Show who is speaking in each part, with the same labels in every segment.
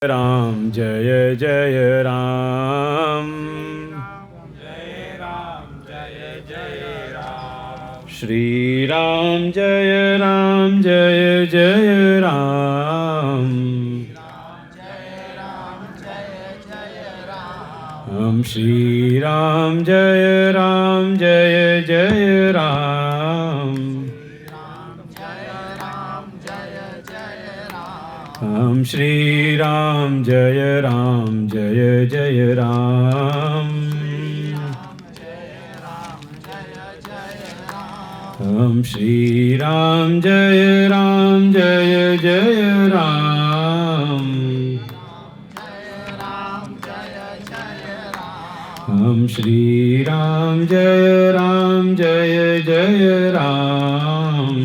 Speaker 1: राम जय जय राम,
Speaker 2: जय राम जय जय राम,
Speaker 1: श्री राम जय राम जय जय राम,
Speaker 2: जय राम जय जय राम,
Speaker 1: हम श्री राम जय राम जय जय राम,
Speaker 2: जय राम जय जय राम,
Speaker 1: हम श्री राम जय राम जय जय राम,
Speaker 2: जय राम जय जय राम,
Speaker 1: हम श्री राम जय राम जय जय राम,
Speaker 2: जय राम जय जय राम,
Speaker 1: हम श्री राम जय राम जय जय राम,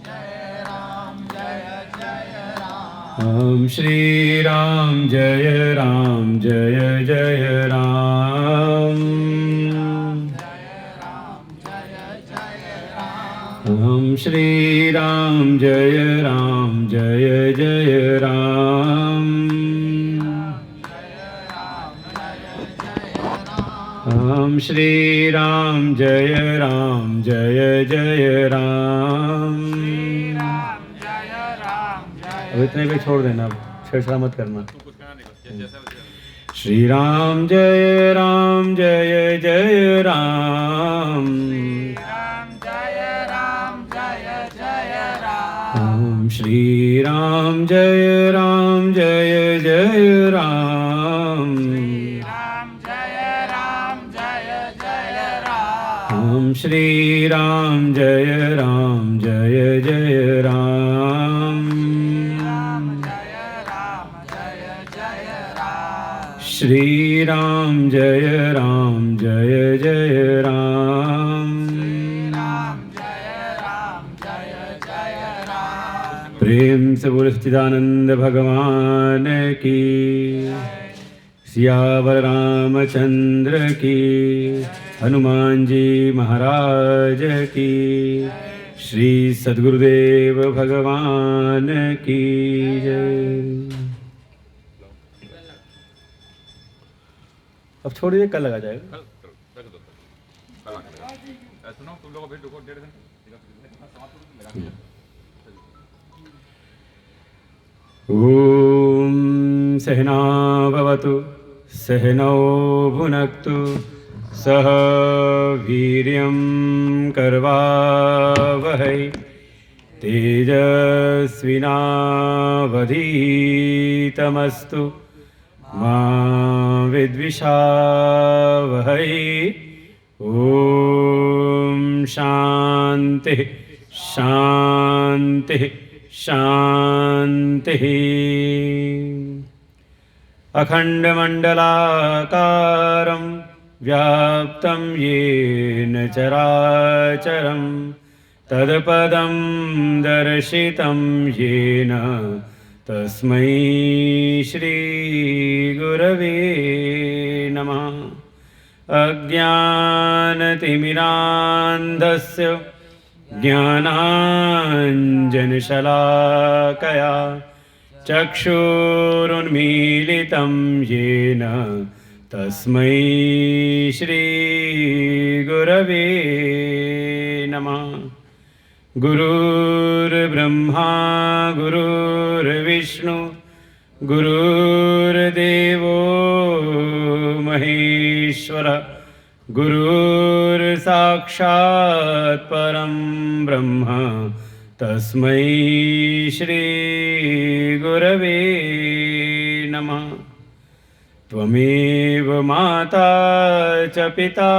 Speaker 2: जय राम जय जय राम,
Speaker 1: हम श्री राम जय राम जय जय राम,
Speaker 2: जय जय राम,
Speaker 1: हम श्री राम जय राम जय जय राम, हम श्री राम जय राम जय जय राम।
Speaker 2: जय राम जय
Speaker 1: अब इतने पे छोड़ देना, अब छेड़छाड़ मत करना। श्री राम जय राम जय जय राम,
Speaker 2: राम जय राम जय जय राम,
Speaker 1: ओम श्री राम जय राम जय जय राम,
Speaker 2: राम जय राम जय जय राम,
Speaker 1: ओम श्री राम जय राम जय जय राम,
Speaker 2: जय राम जय जय राम,
Speaker 1: श्री राम जय राम जय जय राम,
Speaker 2: राम जय राम जय जय राम,
Speaker 1: प्रेम से बोल सच्चिदानंद भगवान की, सियावर रामचंद्र की, हनुमान जी महाराज की, श्री सद्गुरुदेव भगवान की जय। अब छोड़िए, कल लगा जाएगा।
Speaker 3: सुनो तुम लोग अभी रुको, 1.5 दिन
Speaker 1: ॐ सहना भवतु सहनौ भुनक्तु सह वीर्यं कर्वावहै तेजस्विनावधीतमस्तु मा विद्विषावहै। ॐ शान्तिः शान्तिः शान्तिः। अखण्डमण्डलाकारं व्याप्तं येन चराचरं तत्पदं दर्शितं येन तस्मै श्रीगुरवे नमः। अज्ञानतिमिरान्धस्य ज्ञानाञ्जनशलाकया चक्षुरुन्मीलितं येन तस्मै श्रीगुरवे नमः। गुरुर्ब्रह्मा गुरुर्विष्णु गुरुर्देवो महेश्वर गुरुर्साक्षात् परं ब्रह्म तस्मै श्रीगुरवे नमः। त्वमेव माता च पिता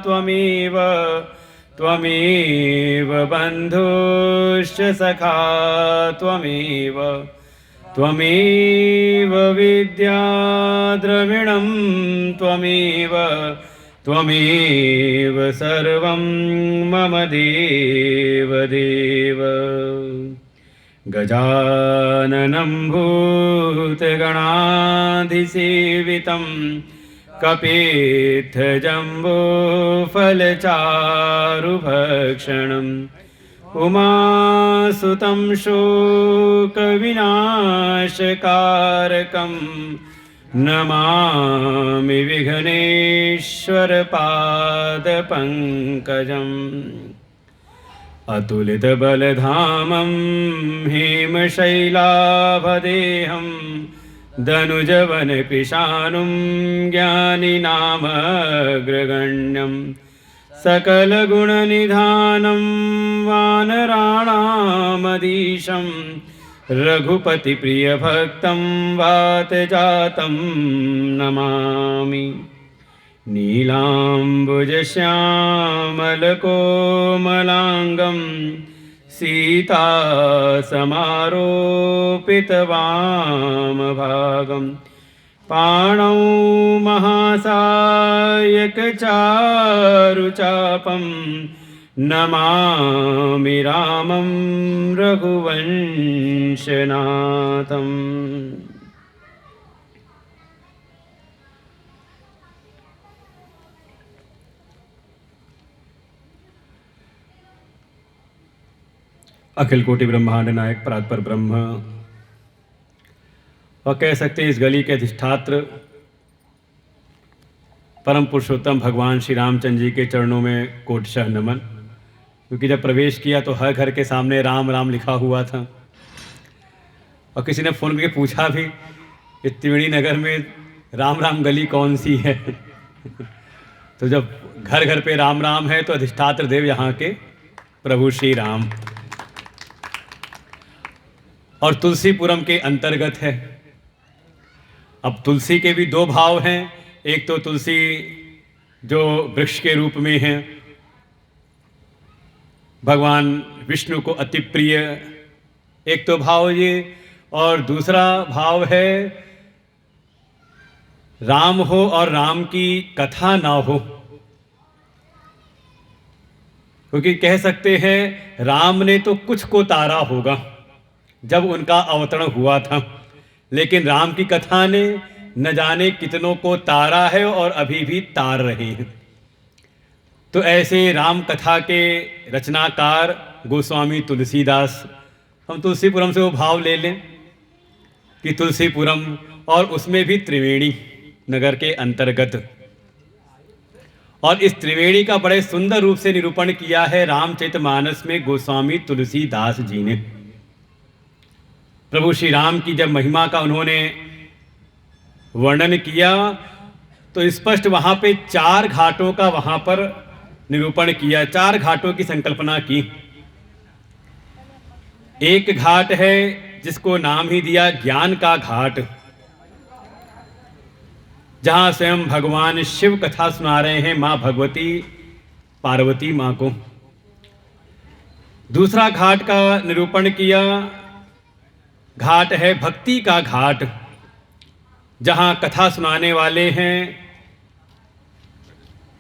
Speaker 1: त्वमेव बन्धुश्च सखा त्वमेव विद्या द्रविणं त्वमेव सर्वं मम देव। गजाननं भूतगणाधिसेवितं कपित्थजम्बोफलचारुभक्षणं उमासुतं शोकविनाशकारकं नमामि विघ्नेश्वरपादपङ्कजम् अतुलितबलधामं हेमशैलाभदेहं दनुजवनकृशानुं ज्ञानिनामग्रगण्यं सकलगुणनिधानं वानराणामधीशं रघुपतिप्रियभक्तं वातजातं नमामि नीलाम्बुजश्यामलकोमलाङ्गं सीतासमारोपितवामभागं पाणौ महासायकचारुचापं नमामि रामं रघुवंशनाथम्। अखिल कोटि ब्रह्मांड नायक परात्पर ब्रह्म और कह सकते हैं इस गली के अधिष्ठात्र परम पुरुषोत्तम भगवान श्री रामचंद्र जी के चरणों में कोटशः नमन। क्योंकि जब प्रवेश किया तो हर घर के सामने राम राम लिखा हुआ था और किसी ने फ़ोन करके पूछा भी कि त्रिवेणी नगर में राम राम गली कौन सी है। तो जब घर घर पे राम राम है तो अधिष्ठात्र देव यहाँ के प्रभु श्री राम और तुलसीपुरम के अंतर्गत है। अब तुलसी के भी दो भाव हैं, एक तो तुलसी जो वृक्ष के रूप में है, भगवान विष्णु को अति प्रिय, एक तो भाव ये, और दूसरा भाव है राम हो और राम की कथा ना हो। क्योंकि कह सकते हैं राम ने तो कुछ को तारा होगा जब उनका अवतरण हुआ था, लेकिन राम की कथा ने न जाने कितनों को तारा है और अभी भी तार रहे हैं। तो ऐसे राम कथा के रचनाकार गोस्वामी तुलसीदास, हम तुलसीपुरम से वो भाव ले लें कि तुलसीपुरम और उसमें भी त्रिवेणी नगर के अंतर्गत, और इस त्रिवेणी का बड़े सुंदर रूप से निरूपण किया है रामचरितमानस में गोस्वामी तुलसीदास जी ने। प्रभु श्री राम की जब महिमा का उन्होंने वर्णन किया तो स्पष्ट वहाँ पे 4 घाटों का वहाँ पर निरूपण किया, 4 घाटों की संकल्पना की। एक घाट है जिसको नाम ही दिया ज्ञान का घाट, जहाँ स्वयं भगवान शिव कथा सुना रहे हैं माँ भगवती पार्वती माँ को। दूसरा घाट का निरूपण किया, घाट है भक्ति का घाट, जहाँ कथा सुनाने वाले हैं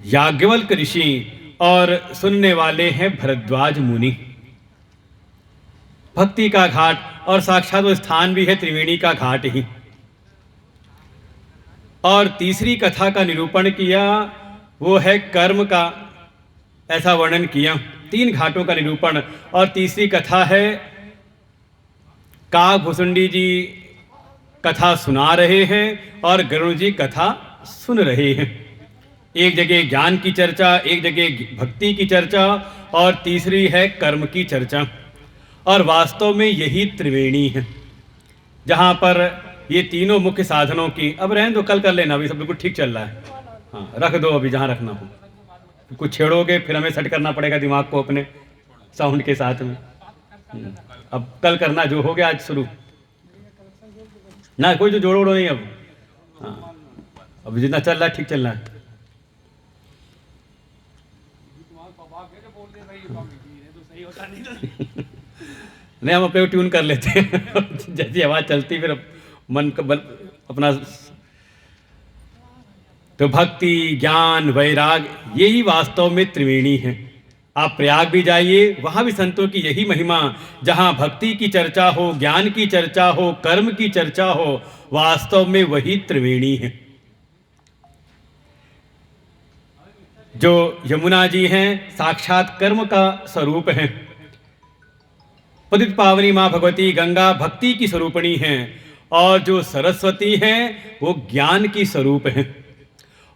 Speaker 1: याज्ञवल्क्य ऋषि और सुनने वाले हैं भरद्वाज मुनि। भक्ति का घाट, और साक्षात वो स्थान भी है त्रिवेणी का घाट ही। और तीसरी कथा का निरूपण किया, वो है कर्म का, ऐसा वर्णन किया। 3 घाटों का निरूपण, और तीसरी कथा है काकभुसुंडी जी कथा सुना रहे हैं और गरुड़ जी कथा सुन रहे हैं। एक जगह ज्ञान की चर्चा, एक जगह भक्ति की चर्चा, और तीसरी है कर्म की चर्चा। और वास्तव में यही त्रिवेणी है, जहाँ पर ये तीनों मुख्य साधनों की, अब रहने दो, कल कर लेना, अभी सब बिल्कुल ठीक चल रहा है। हाँ, रख दो अभी जहाँ रखना हो। कुछ छेड़ोगे फिर हमें सेट करना पड़ेगा दिमाग को अपने साउंड के साथ में। अब कल करना, जो हो गया आज शुरू ना, कोई जो जोड़ो नहीं अब। हाँ, अब जितना चल रहा है ठीक चल रहा है। नहीं, हम अपने को ट्यून कर लेते हैं जैसी आवाज़ चलती फिर मन का बल अपना। तो भक्ति, ज्ञान, वैराग, यही वास्तव में त्रिवेणी है। आप प्रयाग भी जाइए, वहाँ भी संतों की यही महिमा, जहाँ भक्ति की चर्चा हो, ज्ञान की चर्चा हो, कर्म की चर्चा हो, वास्तव में वही त्रिवेणी है। जो यमुना जी हैं साक्षात कर्म का स्वरूप हैं। पतित पावनी माँ भगवती गंगा भक्ति की स्वरूपिणी हैं और जो सरस्वती हैं वो ज्ञान की स्वरूप हैं।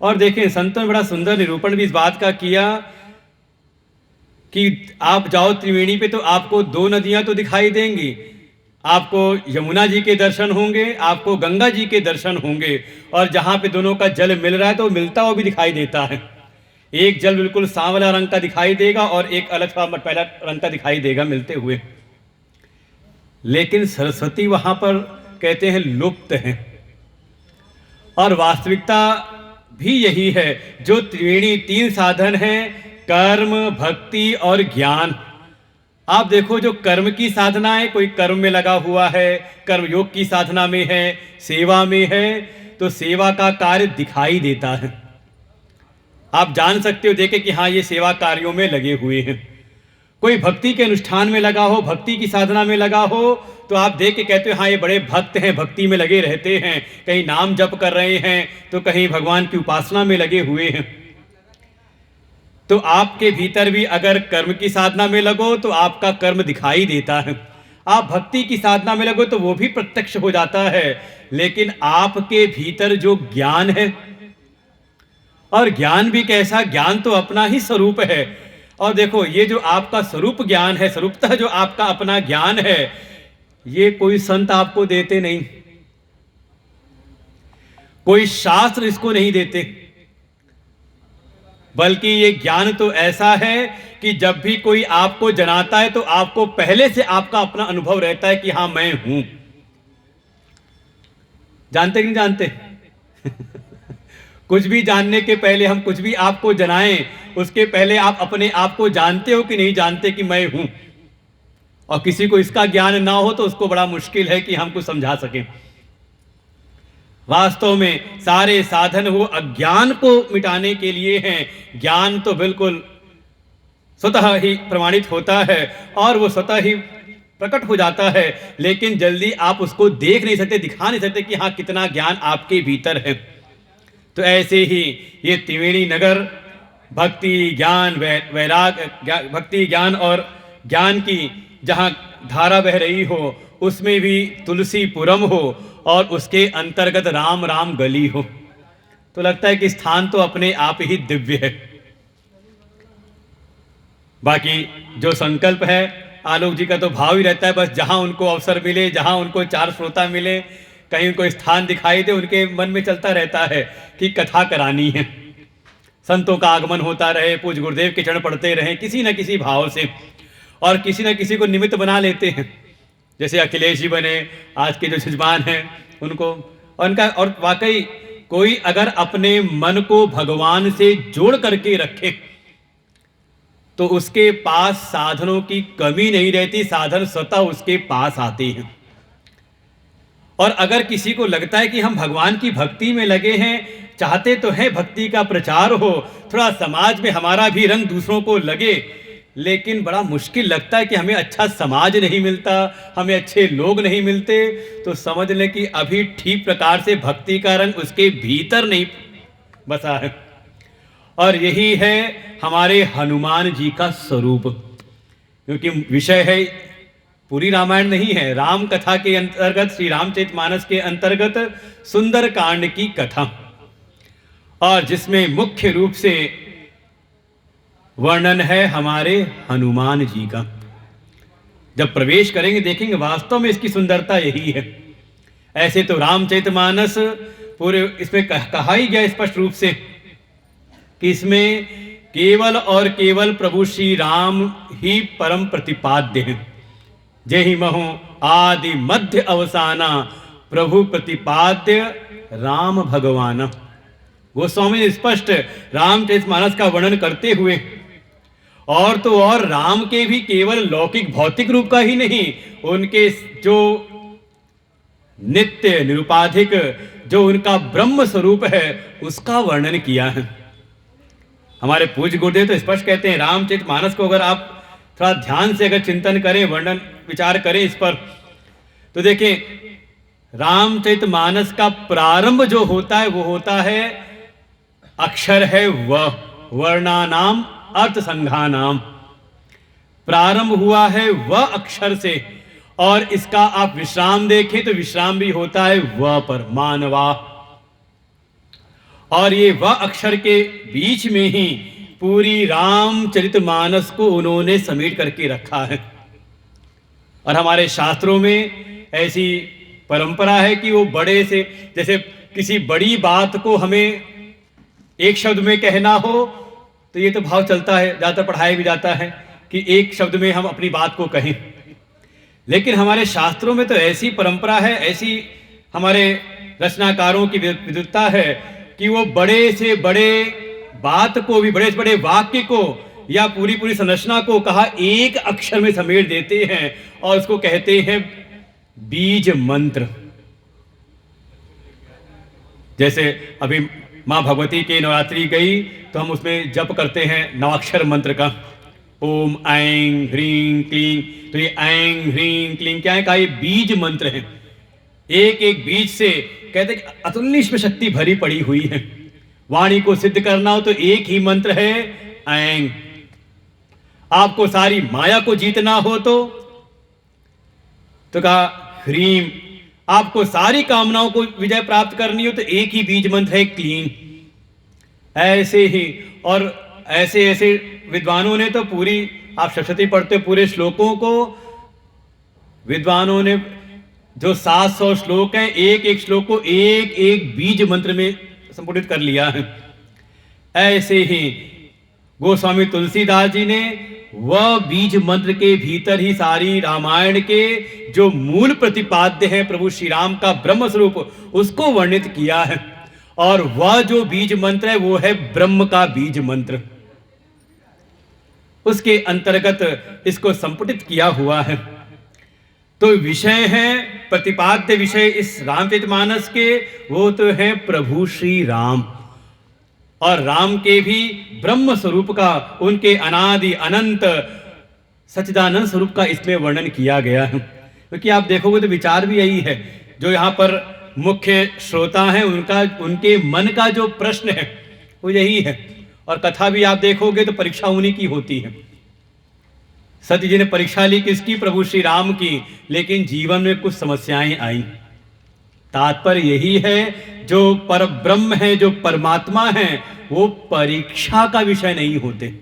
Speaker 1: और देखें संतों ने बड़ा सुंदर निरूपण भी इस बात का किया कि आप जाओ त्रिवेणी पे तो आपको दो नदियां तो दिखाई देंगी, आपको यमुना जी के दर्शन होंगे, आपको गंगा जी के दर्शन होंगे, और जहाँ पे दोनों का जल मिल रहा है तो मिलता हुआ भी दिखाई देता है। एक जल बिल्कुल सांवला रंग का दिखाई देगा और एक अलग सा मटमैला रंग का दिखाई देगा मिलते हुए। लेकिन सरस्वती वहाँ पर कहते हैं लुप्त हैं, और वास्तविकता भी यही है। जो त्रिवेणी तीन साधन हैं, कर्म, भक्ति और ज्ञान। आप देखो जो कर्म की साधना है, कोई कर्म में लगा हुआ है, कर्म योग की साधना में है, सेवा में है, तो सेवा का कार्य दिखाई देता है। आप जान सकते हो देखे कि हाँ ये सेवा कार्यों में लगे हुए हैं। कोई भक्ति के अनुष्ठान में लगा हो, भक्ति की साधना में लगा हो, तो आप देख के कहते हो हाँ ये बड़े भक्त हैं, भक्ति में लगे रहते हैं, कहीं नाम जप कर रहे हैं तो कहीं भगवान की उपासना में लगे हुए हैं। तो आपके भीतर भी अगर कर्म की साधना में लगो तो आपका कर्म दिखाई देता है, आप भक्ति की साधना में लगो तो वो भी प्रत्यक्ष हो जाता है। लेकिन आपके भीतर जो ज्ञान है, और ज्ञान भी कैसा, ज्ञान तो अपना ही स्वरूप है। और देखो ये जो आपका स्वरूप ज्ञान है, स्वरूपतः जो आपका अपना ज्ञान है, ये कोई संत आपको देते नहीं, कोई शास्त्र इसको नहीं देते, बल्कि ये ज्ञान तो ऐसा है कि जब भी कोई आपको जनाता है तो आपको पहले से आपका अपना अनुभव रहता है कि हाँ मैं हूं। जानते कि नहीं जानते? कुछ भी जानने के पहले, हम कुछ भी आपको जनाएं उसके पहले आप अपने आप को जानते हो कि नहीं जानते कि मैं हूं। और किसी को इसका ज्ञान ना हो तो उसको बड़ा मुश्किल है कि हम कुछ समझा सकें। वास्तव में सारे साधन वो अज्ञान को मिटाने के लिए हैं। ज्ञान तो बिल्कुल स्वतः ही प्रमाणित होता है और वो स्वतः ही प्रकट हो जाता है, लेकिन जल्दी आप उसको देख नहीं सकते, दिखा नहीं सकते कि हाँ कितना ज्ञान आपके भीतर है। तो ऐसे ही ये त्रिवेणी नगर भक्ति ज्ञान वैराग, भक्ति ज्ञान और ज्ञान की जहाँ धारा बह रही हो, उसमें भी तुलसीपुरम हो और उसके अंतर्गत राम राम गली हो, तो लगता है कि स्थान तो अपने आप ही दिव्य है। बाकी जो संकल्प है, आलोक जी का तो भाव ही रहता है, बस जहां उनको अवसर मिले, जहां उनको चार श्रोता मिले, कहीं उनको स्थान दिखाई दे, उनके मन में चलता रहता है कि कथा करानी है, संतों का आगमन होता रहे, पूज्य गुरुदेव के चरण पढ़ते रहें किसी न किसी भाव से, और किसी न किसी को निमित्त बना लेते हैं। जैसे अखिलेश जी बने, आज के जो यजमान हैं उनको, और वाकई कोई अगर अपने मन को भगवान से जोड़ करके रखे तो उसके पास साधनों की कमी नहीं रहती, साधन स्वतः उसके पास आते हैं। और अगर किसी को लगता है कि हम भगवान की भक्ति में लगे हैं, चाहते तो हैं भक्ति का प्रचार हो, थोड़ा समाज में हमारा भी रंग दूसरों को लगे, लेकिन बड़ा मुश्किल लगता है कि हमें अच्छा समाज नहीं मिलता, हमें अच्छे लोग नहीं मिलते, तो समझ लें कि अभी ठीक प्रकार से भक्ति का रंग उसके भीतर नहीं बसा है। और यही है हमारे हनुमान जी का स्वरूप, क्योंकि विषय है पूरी रामायण नहीं है, राम कथा के अंतर्गत, श्री रामचरितमानस के अंतर्गत सुंदर कांड की कथा, और जिसमें मुख्य रूप से वर्णन है हमारे हनुमान जी का। जब प्रवेश करेंगे देखेंगे वास्तव में इसकी सुंदरता यही है। ऐसे तो रामचरितमानस पूरे इसमें कहा ही गया स्पष्ट रूप से कि इसमें केवल और केवल प्रभु श्री राम ही परम प्रतिपाद्य हैं। जेहि महु आदि मध्य अवसाना प्रभु प्रतिपाद्य राम भगवान। गोस्वामी ने स्पष्ट रामचरितमानस का वर्णन करते हुए और तो और राम के भी केवल लौकिक भौतिक रूप का ही नहीं, उनके जो नित्य निरुपाधिक जो उनका ब्रह्म स्वरूप है उसका वर्णन किया है। हमारे पूज्य गुरुदेव तो स्पष्ट कहते हैं रामचरितमानस को अगर आप थोड़ा ध्यान से अगर चिंतन करें, वर्णन विचार करें इस पर, तो देखें रामचरितमानस का प्रारंभ जो होता है वो होता है अक्षर है व, वर्णानाम अर्थ संघानाम। प्रारंभ हुआ है वह अक्षर से, और इसका आप विश्राम देखें तो विश्राम भी होता है वह पर, मानवा। और ये वह अक्षर के बीच में ही पूरी रामचरितमानस को उन्होंने समेट करके रखा है। और हमारे शास्त्रों में ऐसी परंपरा है कि वो बड़े से, जैसे किसी बड़ी बात को हमें एक शब्द में कहना हो तो ये तो भाव चलता है, ज़्यादातर पढ़ाया भी जाता है कि एक शब्द में हम अपनी बात को कहें। लेकिन हमारे शास्त्रों में तो ऐसी परंपरा है, ऐसी हमारे रचनाकारों की विद्वत्ता है कि वो बड़े से बड़े बात को भी, बड़े से बड़े वाक्य को या पूरी पूरी संरचना को कहा एक अक्षर में समेट देते हैं और उसको कहते हैं बीज मंत्र। जैसे अभी माँ भगवती के नवरात्रि गई तो हम उसमें जप करते हैं नवाक्षर मंत्र का, ओम ऐं ह्रीं क्लीं। तो ये ऐं ह्रीं क्लीं क्या है? कहा ये बीज मंत्र है। एक एक बीज से कहते हैं अतुलनीय इसमें शक्ति भरी पड़ी हुई है। वाणी को सिद्ध करना हो तो एक ही मंत्र है ऐं। आपको सारी माया को जीतना हो तो कहा ह्रीं। आपको सारी कामनाओं को विजय प्राप्त करनी हो तो एक ही बीज मंत्र है क्लीं। ऐसे ही और ऐसे ऐसे विद्वानों ने तो पूरी, आप सप्तशती पढ़ते पूरे श्लोकों को विद्वानों ने जो 700 श्लोक हैं, एक एक श्लोक को एक एक बीज मंत्र में संपुटित कर लिया है। ऐसे ही गोस्वामी तुलसीदास जी ने वह बीज मंत्र के भीतर ही सारी रामायण के जो मूल प्रतिपाद्य है प्रभु श्री राम का ब्रह्म स्वरूप, उसको वर्णित किया है। और वह जो बीज मंत्र है वो है ब्रह्म का बीज मंत्र। उसके अंतर्गत इसको संपुटित किया हुआ है। तो विषय है, प्रतिपाद्य विषय इस रामचरितमानस के, वो तो है प्रभु श्री राम। और राम के भी ब्रह्म स्वरूप का, उनके अनादि अनंत सच्चिदानंद स्वरूप का इसमें वर्णन किया गया है। क्योंकि आप देखोगे तो विचार भी यही है, जो यहाँ पर मुख्य श्रोता हैं उनका, उनके मन का जो प्रश्न है वो यही है। और कथा भी आप देखोगे तो परीक्षा उन्हीं की होती है। सती जी ने परीक्षा ली किसकी? प्रभु श्री राम की। लेकिन जीवन में कुछ समस्याएं आई। तात्पर्य यही है, जो पर ब्रह्म है, जो परमात्मा है, वो परीक्षा का विषय नहीं होते,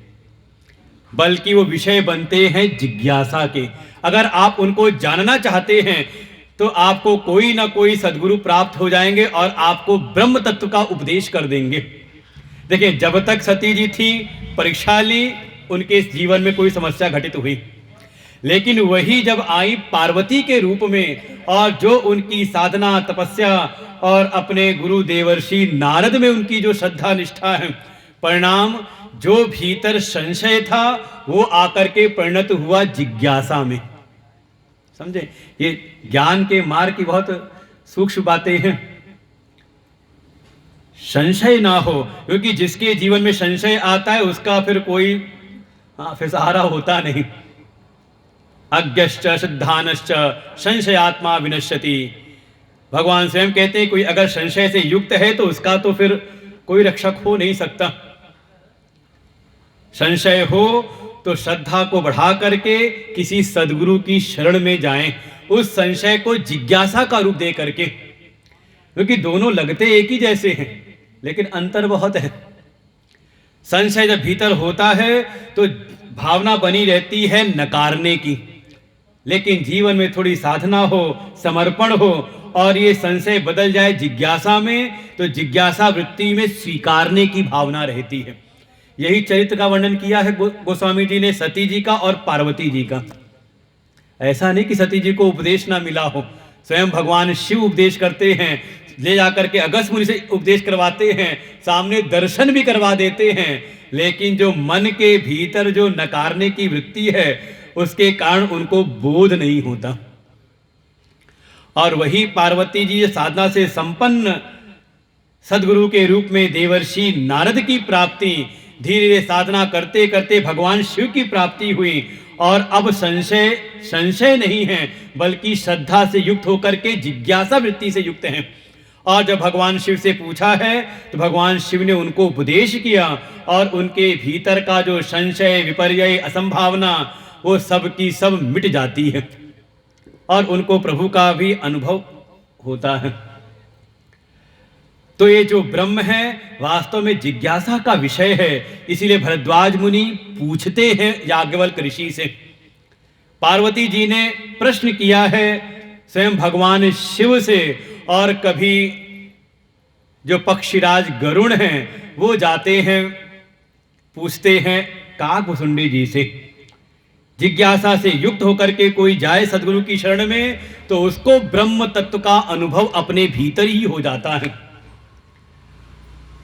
Speaker 1: बल्कि वो विषय बनते हैं जिज्ञासा के। अगर आप उनको जानना चाहते हैं तो आपको कोई ना कोई सद्गुरु प्राप्त हो जाएंगे और आपको ब्रह्म तत्व का उपदेश कर देंगे। देखिए, जब तक सती जी थी, परीक्षा ली, उनके जीवन में कोई समस्या घटित हुई। लेकिन वही जब आई पार्वती के रूप में, और जो उनकी साधना तपस्या और अपने गुरु देवर्षि नारद में उनकी जो श्रद्धा निष्ठा है, परिणाम जो भीतर संशय था वो आकर के परिणत हुआ जिज्ञासा में। समझे? ये ज्ञान के मार्ग की बहुत सूक्ष्म बातें हैं। संशय ना हो, क्योंकि जिसके जीवन में संशय आता है उसका फिर कोई फिर सहारा होता नहीं। अज्ञश्च श्रद्धानश्च संशयात्मा विनश्यति। भगवान स्वयं कहते हैं कोई अगर संशय से युक्त है तो उसका तो फिर कोई रक्षक हो नहीं सकता। संशय हो तो श्रद्धा को बढ़ा करके किसी सद्गुरु की शरण में जाएं, उस संशय को जिज्ञासा का रूप दे करके। क्योंकि दोनों लगते एक ही जैसे हैं लेकिन अंतर बहुत है। संशय जब भीतर होता है तो भावना बनी रहती है नकारने की, लेकिन जीवन में थोड़ी साधना हो, समर्पण हो और ये संशय बदल जाए जिज्ञासा में, तो जिज्ञासा वृत्ति में स्वीकारने की भावना रहती है। यही चरित्र का वर्णन किया है गोस्वामी जी ने सती जी का और पार्वती जी का। ऐसा नहीं कि सती जी को उपदेश ना मिला हो, स्वयं भगवान शिव उपदेश करते हैं, ले जाकर के अगस्त्य मुनि से उपदेश करवाते हैं, सामने दर्शन भी करवा देते हैं। लेकिन जो मन के भीतर जो नकारने की वृत्ति है उसके कारण उनको बोध नहीं होता। और वही पार्वती जी साधना से संपन्न सदगुरु के रूप में देवर्षि नारद की प्राप्ति, धीरे धीरे साधना करते करते भगवान शिव की प्राप्ति हुई। और अब संशय नहीं है बल्कि श्रद्धा से युक्त होकर के जिज्ञासा वृत्ति से युक्त हैं। और जब भगवान शिव से पूछा है तो भगवान शिव ने उनको उपदेश किया और उनके भीतर का जो संशय, विपर्यय, असंभावना वो सब की सब मिट जाती है और उनको प्रभु का भी अनुभव होता है। तो ये जो ब्रह्म है वास्तव में जिज्ञासा का विषय है। इसीलिए भरद्वाज मुनि पूछते हैं याज्ञवल्क ऋषि से। पार्वती जी ने प्रश्न किया है स्वयं भगवान शिव से, और कभी जो पक्षीराज गरुण हैं वो जाते हैं पूछते हैं काकभुसुंडी जी से। जिज्ञासा से युक्त होकर के कोई जाए सद्गुरु की शरण में तो उसको ब्रह्म तत्व का अनुभव अपने भीतर ही हो जाता है।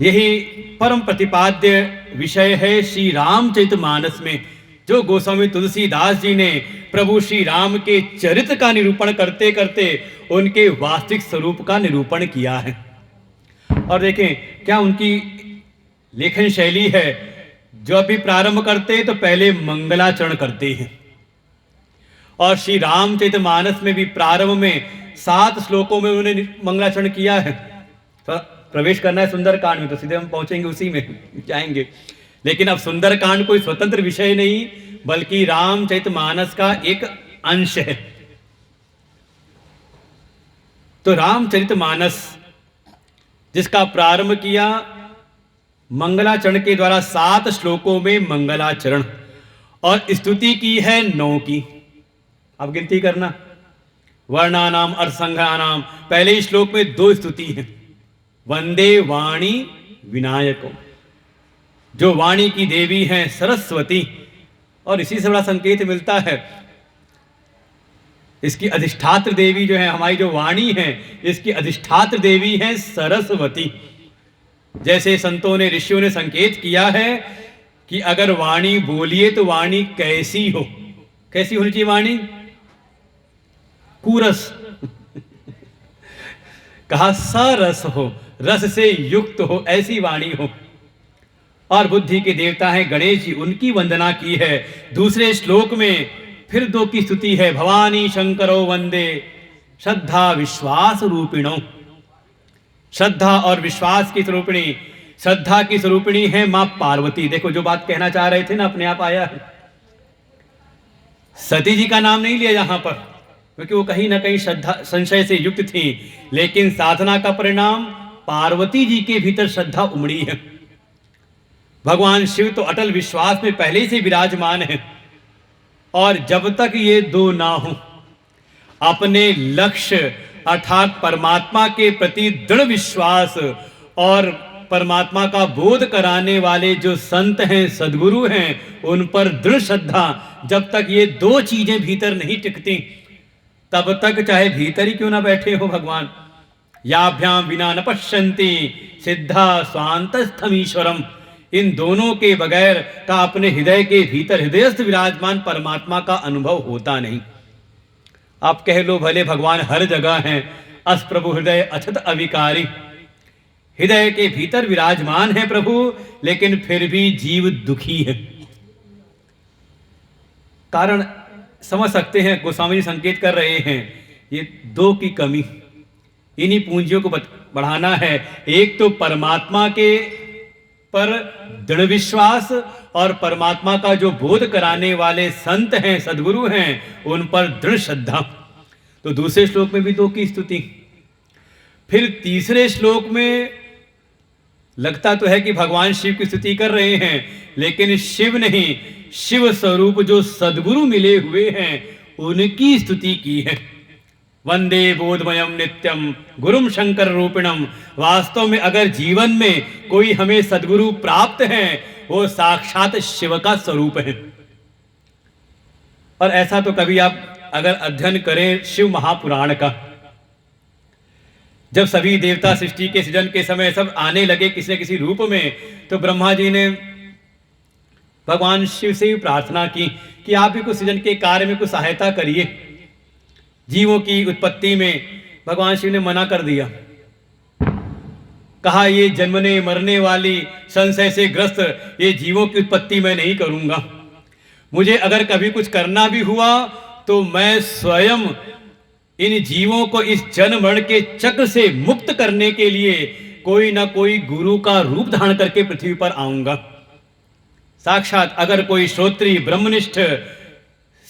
Speaker 1: यही परम प्रतिपाद्य विषय है श्री रामचरितमानस में, जो गोस्वामी तुलसीदास जी ने प्रभु श्री राम के चरित्र का निरूपण करते करते उनके वास्तविक स्वरूप का निरूपण किया है। और देखें क्या उनकी लेखन शैली है। जो भी प्रारंभ करते तो पहले मंगलाचरण करते हैं, और श्री रामचरितमानस में भी प्रारंभ में 7 श्लोकों में उन्होंने मंगलाचरण किया है। तो प्रवेश करना है सुंदरकांड में तो सीधे हम पहुंचेंगे, उसी में जाएंगे। लेकिन अब सुंदरकांड कोई स्वतंत्र विषय नहीं बल्कि रामचरितमानस का एक अंश है। तो रामचरितमानस जिसका प्रारंभ किया मंगलाचरण के द्वारा 7 श्लोकों में मंगलाचरण, और स्तुति की है 9 की। अब गिनती करना, वर्णानाम अर्थसंघानाम, पहले ही श्लोक में 2 स्तुति है। वंदे वाणी विनायको, जो वाणी की देवी हैं सरस्वती, और इसी से बड़ा संकेत मिलता है। इसकी अधिष्ठात्र देवी जो है हमारी जो वाणी है इसकी अधिष्ठात्र देवी है सरस्वती। जैसे संतों ने ऋषियों ने संकेत किया है कि अगर वाणी बोलिए तो वाणी कैसी हो, कैसी होनी चाहिए वाणी? कुरस कहा सरस हो, रस से युक्त हो, ऐसी वाणी हो। और बुद्धि के देवता हैं गणेश जी, उनकी वंदना की है। दूसरे श्लोक में फिर 2 की स्तुति है। भवानी शंकरो वंदे श्रद्धा विश्वास रूपिणो, श्रद्धा और विश्वास की स्वरूपिणी। श्रद्धा की स्वरूपिणी है मां पार्वती। देखो जो बात कहना चाह रहे थे ना अपने आप आया है। सती जी का नाम नहीं लिया यहां पर क्योंकि वो कहीं ना कहीं श्रद्धा संशय से युक्त थी, लेकिन साधना का परिणाम पार्वती जी के भीतर श्रद्धा उमड़ी है। भगवान शिव तो अटल विश्वास में पहले से विराजमान है, और जब तक ये 2 ना हो, अपने लक्ष्य अर्थात परमात्मा के प्रति दृढ़ विश्वास और परमात्मा का बोध कराने वाले जो संत हैं सद्गुरु हैं उन पर दृढ़ श्रद्धा, जब तक ये 2 चीजें भीतर नहीं टिकती तब तक चाहे भीतर ही क्यों ना बैठे हो भगवान। याभ्याम विना न पश्यन्ति सिद्धा स्वांतस्थमीश्वरम, इन दोनों के बगैर का अपने हृदय के भीतर हृदयस्थ विराजमान परमात्मा का अनुभव होता नहीं। आप कह लो भले भगवान हर जगह हैं, अस प्रभु हृदय अछत अविकारी, हृदय के भीतर विराजमान है प्रभु, लेकिन फिर भी जीव दुखी है। कारण समझ सकते हैं, गोस्वामी जी संकेत कर रहे हैं ये 2 की कमी, इन्हीं पूंजियों को बढ़ाना है। एक तो परमात्मा के पर दृढ़ विश्वास और परमात्मा का जो बोध कराने वाले संत हैं सद्गुरु हैं उन पर दृढ़ श्रद्धा। तो दूसरे श्लोक में भी 2 की स्तुति। फिर तीसरे श्लोक में लगता तो है कि भगवान शिव की स्तुति कर रहे हैं, लेकिन शिव नहीं, शिव स्वरूप जो सद्गुरु मिले हुए हैं उनकी स्तुति की है। वंदे बोधमयम नित्यम गुरुम शंकर रूपिणम। वास्तव में अगर जीवन में कोई हमें सद्गुरु प्राप्त है वो साक्षात शिव का स्वरूप है। और ऐसा तो कभी आप अगर अध्ययन करें शिव महापुराण का, जब सभी देवता सृष्टि के सृजन के समय सब आने लगे किसी न किसी रूप में, तो ब्रह्मा जी ने भगवान शिव से भी प्रार्थना की कि आप भी कुछ सृजन के कार्य में कुछ सहायता करिए। जीवों की उत्पत्ति में भगवान शिव ने मना कर दिया, कहा ये जन्मने मरने वाली संशय से ग्रस्त ये जीवों की उत्पत्ति मैं नहीं करूंगा। मुझे अगर कभी कुछ करना भी हुआ तो मैं स्वयं इन जीवों को इस जन्म मरण के चक्र से मुक्त करने के लिए कोई ना कोई गुरु का रूप धारण करके पृथ्वी पर आऊंगा। साक्षात अगर कोई श्रोत्री ब्रह्मनिष्ठ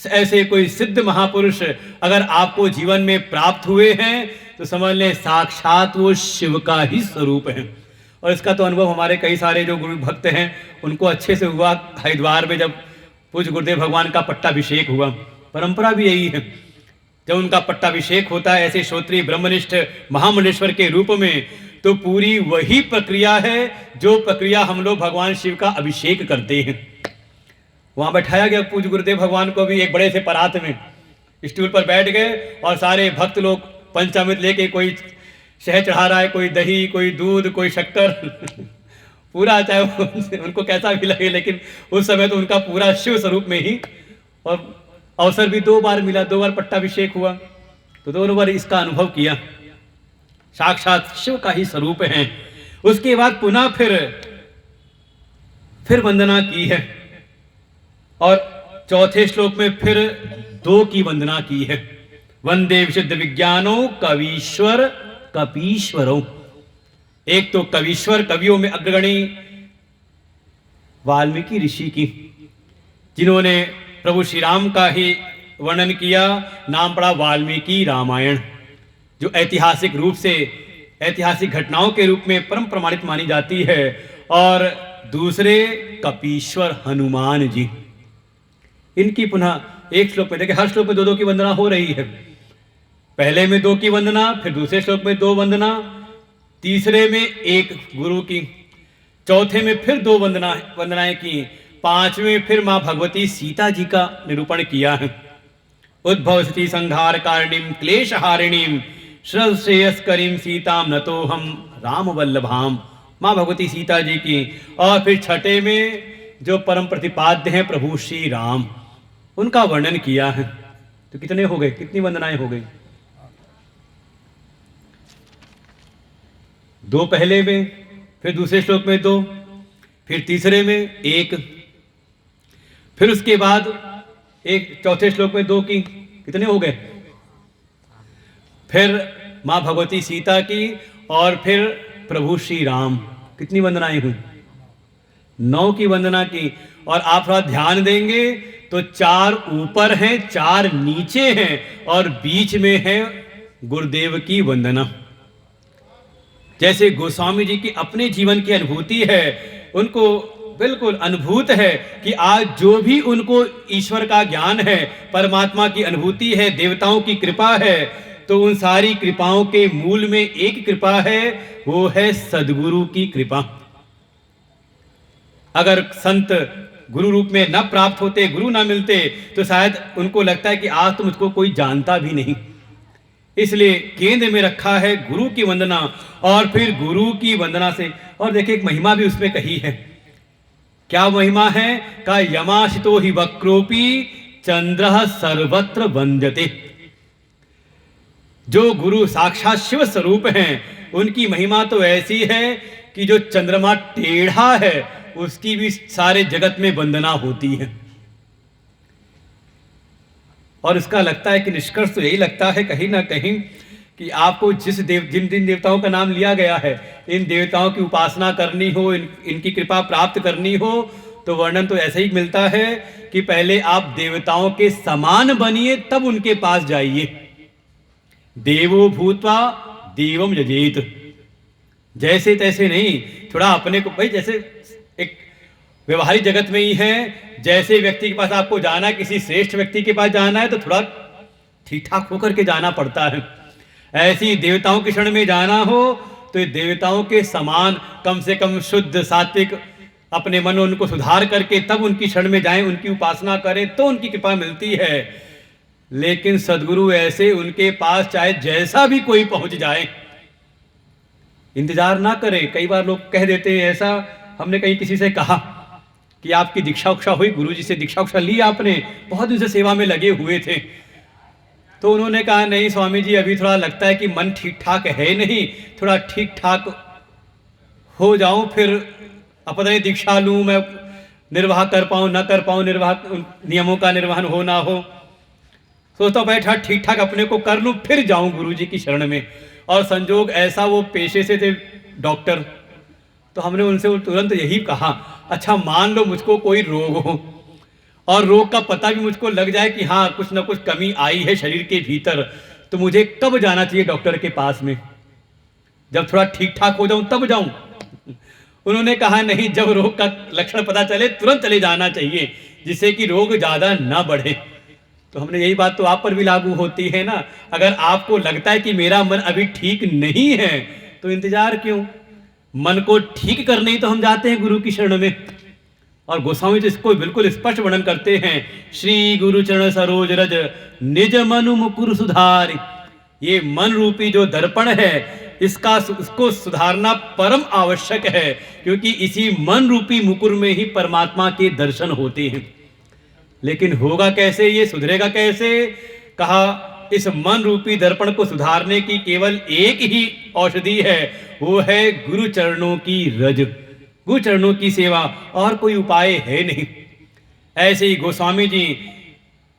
Speaker 1: ऐसे कोई सिद्ध महापुरुष अगर आपको जीवन में प्राप्त हुए हैं तो समझ लें साक्षात वो शिव का ही स्वरूप है। और इसका तो अनुभव हमारे कई सारे जो गुरु भक्त हैं उनको अच्छे से हुआ। हरिद्वार में जब पूज्य गुरुदेव भगवान का पट्टाभिषेक हुआ, परंपरा भी यही है, जब उनका पट्टाभिषेक होता है ऐसे श्रोत्रिय ब्रह्मनिष्ठ महामंडलेश्वर के रूप में, तो पूरी वही प्रक्रिया है जो प्रक्रिया हम लोग भगवान शिव का अभिषेक करते हैं। वहां बैठाया गया पूज्य गुरुदेव भगवान को भी एक बड़े से परात में, स्टूल पर बैठ गए और सारे भक्त लोग पंचामृत लेके, कोई शहद चढ़ा रहा है, कोई दही, कोई दूध, कोई शक्कर पूरा, चाहे उनको कैसा भी लगे, लेकिन उस समय तो उनका पूरा शिव स्वरूप में ही। और अवसर भी 2 बार मिला, 2 बार पट्टाभिषेक हुआ, तो दोनों बार इसका अनुभव किया, साक्षात शिव का ही स्वरूप है। उसके बाद पुनः फिर वंदना की है और चौथे श्लोक में फिर 2 की वंदना की है। वंदे विशुद्ध विज्ञानो कवीश्वर कपीश्वरों। एक तो कवीश्वर, कवियों में अग्रगणी वाल्मीकि ऋषि की, जिन्होंने प्रभु श्री राम का ही वर्णन किया, नाम पड़ा वाल्मीकि रामायण, जो ऐतिहासिक रूप से, ऐतिहासिक घटनाओं के रूप में परम प्रमाणित मानी जाती है। और दूसरे कपीश्वर हनुमान जी, इनकी पुनः एक श्लोक में देखिए, हर श्लोक में 2-2 की वंदना हो रही है। पहले में 2 की वंदना, फिर दूसरे श्लोक में 2 वंदना, तीसरे में 1 गुरु की, चौथे में फिर 2 वंदनाएं की, 5वें फिर मां भगवती सीता जी का निरूपण किया है। उद्भव स्थिति संहार कारिणीम क्लेश हारिणीम श्रेयस्करीम सीताम नतो हम राम वल्लभाम, मां भगवती सीता जी की। और फिर छठे में जो परम प्रतिपाद्य हैं प्रभु श्री राम, उनका वर्णन किया है। तो कितने हो गए, कितनी वंदनाएं हो गई? 2 पहले में, फिर दूसरे श्लोक में 2, फिर तीसरे में 1, फिर उसके बाद एक चौथे श्लोक में 2 की, कितने हो गए? फिर मां भगवती सीता की और फिर प्रभु श्री राम, कितनी वंदनाएं हुई? 9 की वंदना की। और आप थोड़ा ध्यान देंगे तो 4 ऊपर हैं, 4 नीचे हैं और बीच में है गुरुदेव की वंदना। जैसे गोस्वामी जी की अपने जीवन की अनुभूति है, उनको बिल्कुल अनुभूत है कि आज जो भी उनको ईश्वर का ज्ञान है, परमात्मा की अनुभूति है, देवताओं की कृपा है, तो उन सारी कृपाओं के मूल में एक कृपा है, वो है सद्गुरु की कृपा। अगर संत गुरु रूप में न प्राप्त होते, गुरु ना मिलते, तो शायद उनको लगता है कि आज तो मुझको कोई जानता भी नहीं। इसलिए केंद्र में रखा है गुरु की वंदना, और फिर गुरु की वंदना से, और देखिए एक महिमा भी उसमें कही है। क्या महिमा है? का यमाशितो ही वक्रोपी चंद्र सर्वत्र वंद्यते। जो गुरु साक्षात शिव स्वरूप हैं, उनकी महिमा तो ऐसी है कि जो चंद्रमा टेढ़ा है उसकी भी सारे जगत में वंदना होती है। और इसका लगता है कि निष्कर्ष तो यही लगता है कहीं ना कहीं कि आपको जिन देवताओं का नाम लिया गया है, इन देवताओं की उपासना करनी हो, इनकी कृपा प्राप्त करनी हो, तो वर्णन तो ऐसे ही मिलता है कि पहले आप देवताओं के समान बनिए, तब उनके पास जाइए। देवो भूत्वा देवम यजेत, जैसे तैसे नहीं, थोड़ा अपने को, भाई जैसे एक व्यवहारिक जगत में ही है, जैसे व्यक्ति के पास आपको जाना है, किसी श्रेष्ठ व्यक्ति के पास जाना है, तो थोड़ा ठीक ठाक होकर के जाना पड़ता है। ऐसी देवताओं के शरण में जाना हो तो देवताओं के समान, कम से कम शुद्ध सात्विक अपने मन उनको सुधार करके तब उनकी शरण में जाएं, उनकी उपासना करें, तो उनकी कृपा मिलती है। लेकिन सद्गुरु ऐसे, उनके पास चाहे जैसा भी कोई पहुंच जाए, इंतजार ना करे। कई बार लोग कह देते हैं ऐसा, हमने कहीं किसी से कहा कि आपकी दीक्षा उक्षा हुई, गुरुजी से दीक्षा उक्षा ली आपने, बहुत दिन से सेवा में लगे हुए थे, तो उन्होंने कहा नहीं स्वामी जी, अभी थोड़ा लगता है कि मन ठीक ठाक है नहीं, थोड़ा ठीक ठाक हो जाऊं, फिर अब पता नहीं दीक्षा लूं, मैं निर्वाह कर पाऊं ना कर पाऊं, निर्वाह नियमों का निर्वहन हो ना हो, सोचता बैठा ठीक ठाक अपने को कर लूं, फिर जाऊं गुरुजी की शरण में। और संजोग ऐसा, वो पेशे से थे डॉक्टर, तो हमने उनसे तुरंत यही कहा, अच्छा मान लो मुझको कोई रोग हो और रोग का पता भी मुझको लग जाए कि हाँ कुछ ना कुछ कमी आई है शरीर के भीतर, तो मुझे कब जाना चाहिए डॉक्टर के पास में? जब थोड़ा ठीक ठाक हो जाऊं तब जाऊं? उन्होंने कहा नहीं, जब रोग का लक्षण पता चले तुरंत चले जाना चाहिए, जिससे कि रोग ज़्यादा ना बढ़े। तो हमने यही बात तो आप पर भी लागू होती है ना। अगर आपको लगता है कि मेरा मन अभी ठीक नहीं है तो इंतजार क्यों? मन को ठीक करने ही तो हम जाते हैं गुरु की शरण में। और गोस्वामी जी इसको बिल्कुल स्पष्ट वर्णन करते हैं, श्री गुरु चरण सरोज रज निज मनु मुकुर सुधार। ये मन रूपी जो दर्पण है उसको सुधारना परम आवश्यक है, क्योंकि इसी मन रूपी मुकुर में ही परमात्मा के दर्शन होते हैं। लेकिन होगा कैसे, ये सुधरेगा कैसे? कहा इस मन रूपी दर्पण को सुधारने की केवल एक ही औषधि है, वो है गुरु चरणों की रज, गुरु चरणों की सेवा, और कोई उपाय है नहीं। ऐसे ही गोस्वामी जी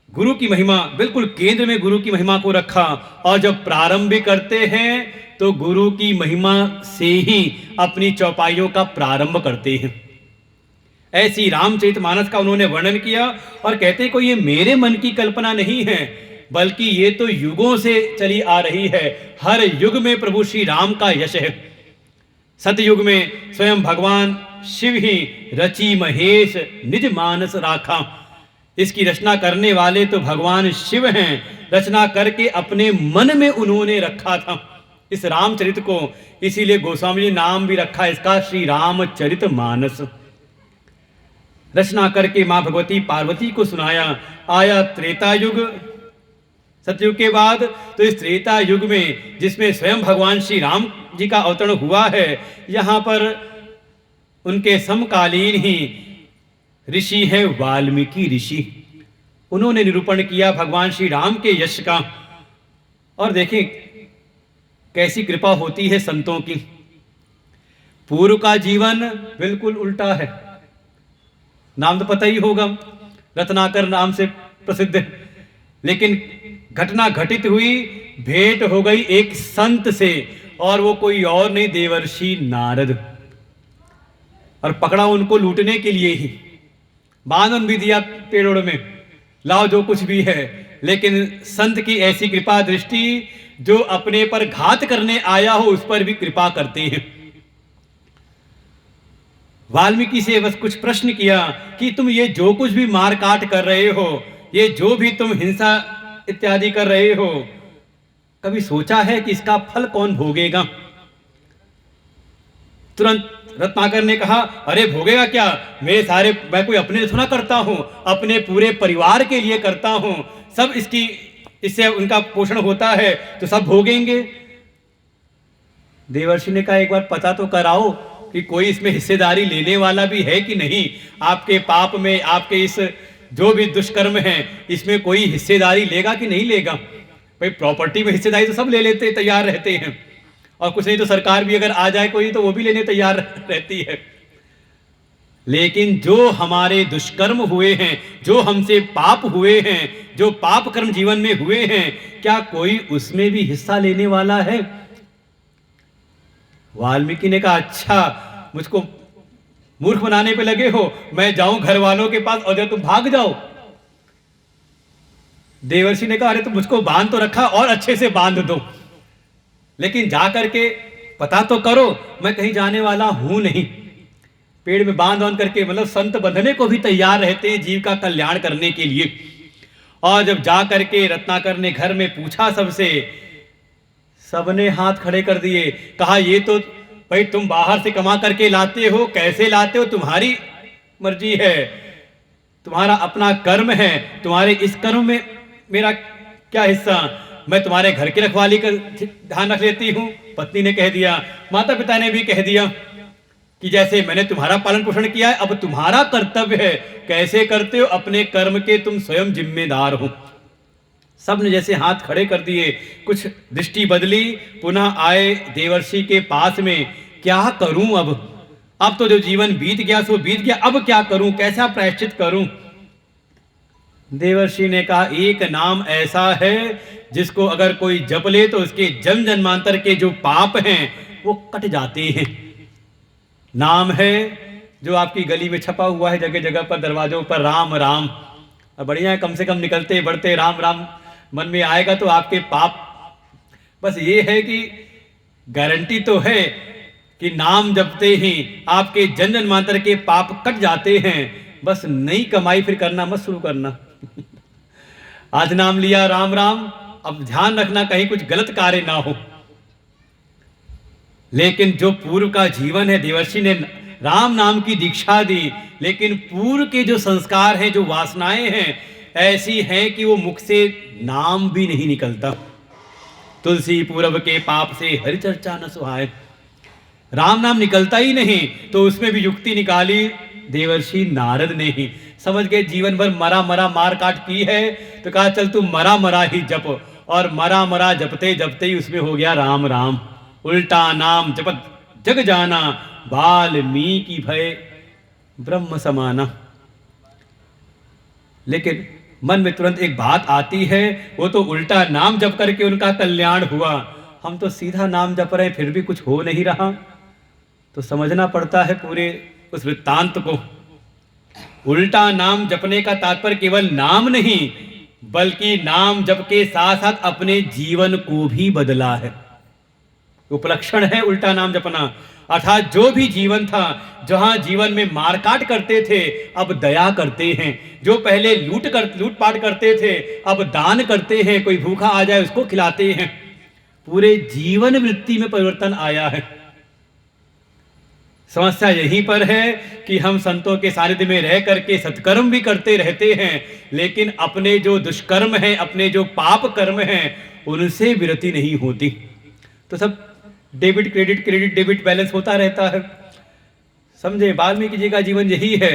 Speaker 1: गुरु की महिमा बिल्कुल केंद्र में गुरु की महिमा को रखा, और जब प्रारंभ भी करते हैं तो गुरु की महिमा से ही अपनी चौपाइयों का प्रारंभ करते हैं। ऐसी रामचरितमानस का उन्होंने वर्णन किया और कहते हैं कोई ये मेरे मन की कल्पना नहीं है, बल्कि ये तो युगों से चली आ रही है। हर युग में प्रभु श्री राम का यश है। सतयुग में स्वयं भगवान शिव ही रची महेश निज मानस राखा। इसकी रचना करने वाले तो भगवान शिव हैं, रचना करके अपने मन में उन्होंने रखा था इस रामचरित को। इसीलिए गोस्वामी जी नाम भी रखा इसका श्री रामचरित मानस। रचना करके मां भगवती पार्वती को सुनाया। आया त्रेता युग, सतयुग के बाद, तो इस त्रेता युग में जिसमें स्वयं भगवान श्री राम जी का अवतरण हुआ है, यहाँ पर उनके समकालीन ही ऋषि हैं वाल्मीकि ऋषि। उन्होंने निरूपण किया भगवान श्री राम के यश का। और देखें कैसी कृपा होती है संतों की। पूर्व का जीवन बिल्कुल उल्टा है। नाम तो पता ही होगा, रत्नाकर नाम से प्रसिद्ध है। लेकिन घटना घटित हुई, भेंट हो गई एक संत से, और वो कोई और नहीं देवर्षि नारद। और पकड़ा उनको लूटने के लिए ही, बांधन भी दिया पेड़ों में, लाओ जो कुछ भी है। लेकिन संत की ऐसी कृपा दृष्टि, जो अपने पर घात करने आया हो उस पर भी कृपा करते हैं। वाल्मीकि से बस कुछ प्रश्न किया कि तुम ये जो कुछ भी मार काट कर रहे हो, ये जो भी तुम हिंसा इत्यादि कर रहे हो, कभी सोचा है कि इसका फल कौन भोगेगा? तुरंत रत्नाकर ने कहा, अरे भोगेगा क्या, मैं कोई अपने लिए थोड़ा करता हूं, अपने पूरे परिवार के लिए करता हूं। सब इससे उनका पोषण होता है, तो सब भोगेंगे। देवर्षि ने कहा, एक बार पता तो कराओ कि कोई इसमें हिस्सेदारी लेने वाला भी है कि नहीं। आपके पाप में, आपके इस जो भी दुष्कर्म है, इसमें कोई हिस्सेदारी लेगा कि नहीं लेगा? भाई प्रॉपर्टी में हिस्सेदारी तो सब ले लेते तैयार रहते हैं, और कुछ नहीं तो सरकार भी अगर आ जाए कोई तो वो भी लेने तैयार रहती है। लेकिन जो हमारे दुष्कर्म हुए हैं, जो हमसे पाप हुए हैं, जो पाप कर्म जीवन में हुए हैं, क्या कोई उसमें भी हिस्सा लेने वाला है? वाल्मीकि ने कहा, अच्छा मुझको मूर्ख बनाने पे लगे हो, मैं जाऊं घर वालों के पास और जब तुम भाग जाओ। देवर्षि ने कहा, अरे तुम मुझको बांध तो रखा, और अच्छे से बांध दो, लेकिन जा करके पता तो करो मैं कहीं जाने वाला हूं नहीं। पेड़ में बांध करके, मतलब संत बंधने को भी तैयार रहते हैं जीव का कल्याण करने के लिए। और जब जा करके रत्नाकर ने घर में पूछा सबसे, सबने हाथ खड़े कर दिए। कहा, ये तो भाई तुम बाहर से कमा करके लाते हो, कैसे लाते हो तुम्हारी मर्जी है, तुम्हारा अपना कर्म है, तुम्हारे इस कर्म में मेरा क्या हिस्सा? मैं तुम्हारे घर की रखवाली का ध्यान रख लेती हूँ। पत्नी ने कह दिया, माता पिता ने भी कह दिया कि जैसे मैंने तुम्हारा पालन पोषण किया है, अब तुम्हारा कर्तव्य है। कैसे करते हो? अपने कर्म के तुम स्वयं जिम्मेदार हो। सब ने जैसे हाथ खड़े कर दिए, कुछ दृष्टि बदली, पुनः आए देवर्षि के पास में। क्या करूं अब तो जो जीवन बीत गया सो बीत गया, अब क्या करूं, कैसा प्रायश्चित करूं? देवर्षि ने कहा, एक नाम ऐसा है जिसको अगर कोई जप ले तो उसके जन्म जन्मांतर के जो पाप हैं वो कट जाते हैं। नाम है जो आपकी गली में छपा हुआ है, जगह जगह पर, दरवाजों पर, राम राम। और बढ़िया है, कम से कम निकलते बढ़ते राम राम मन में आएगा तो आपके पाप, बस ये है कि गारंटी तो है कि नाम जपते ही आपके जन जन्मांतर के पाप कट जाते हैं। बस नई कमाई फिर करना मत शुरू करना। आज नाम लिया राम राम, अब ध्यान रखना कहीं कुछ गलत कार्य ना हो। लेकिन जो पूर्व का जीवन है, देवर्षि ने राम नाम की दीक्षा दी, लेकिन पूर्व के जो संस्कार हैं, जो वासनाएं हैं, ऐसी हैं कि वो मुख से नाम भी नहीं निकलता। तुलसी पूर्व के पाप से हरि चर्चा न सुहाए, राम नाम निकलता ही नहीं। तो उसमें भी युक्ति निकाली देवर्षि नारद ने ही। समझ गए जीवन भर मरा मरा मार काट की है, तो कहा चल तू मरा मरा ही जप। और मरा मरा जपते जपते ही उसमें हो गया राम राम। उल्टा नाम जपत जग जाना, वाल्मीकि भय ब्रह्म समाना। लेकिन मन में तुरंत एक बात आती है, वो तो उल्टा नाम जप करके उनका कल्याण हुआ, हम तो सीधा नाम जप रहे हैं फिर भी कुछ हो नहीं रहा। तो समझना पड़ता है पूरे उस वृत्तांत को। उल्टा नाम जपने का तात्पर्य केवल नाम नहीं, बल्कि नाम जप के साथ साथ अपने जीवन को भी बदला है। उपलक्षण है उल्टा नाम जपना। अर्थात जो भी जीवन था, जहां जीवन में मारकाट करते थे अब दया करते हैं, जो पहले लूटपाट करते थे अब दान करते हैं, कोई भूखा आ जाए उसको खिलाते हैं। पूरे जीवन वृत्ति में परिवर्तन आया है। समस्या यहीं पर है कि हम संतों के सानिध्य में रह करके सत्कर्म भी करते रहते हैं, लेकिन अपने जो दुष्कर्म हैं, अपने जो पाप कर्म हैं, उनसे विरति नहीं होती। तो सब debit credit credit debit balance होता रहता है। समझे, वाल्मीकि जी का जीवन यही है।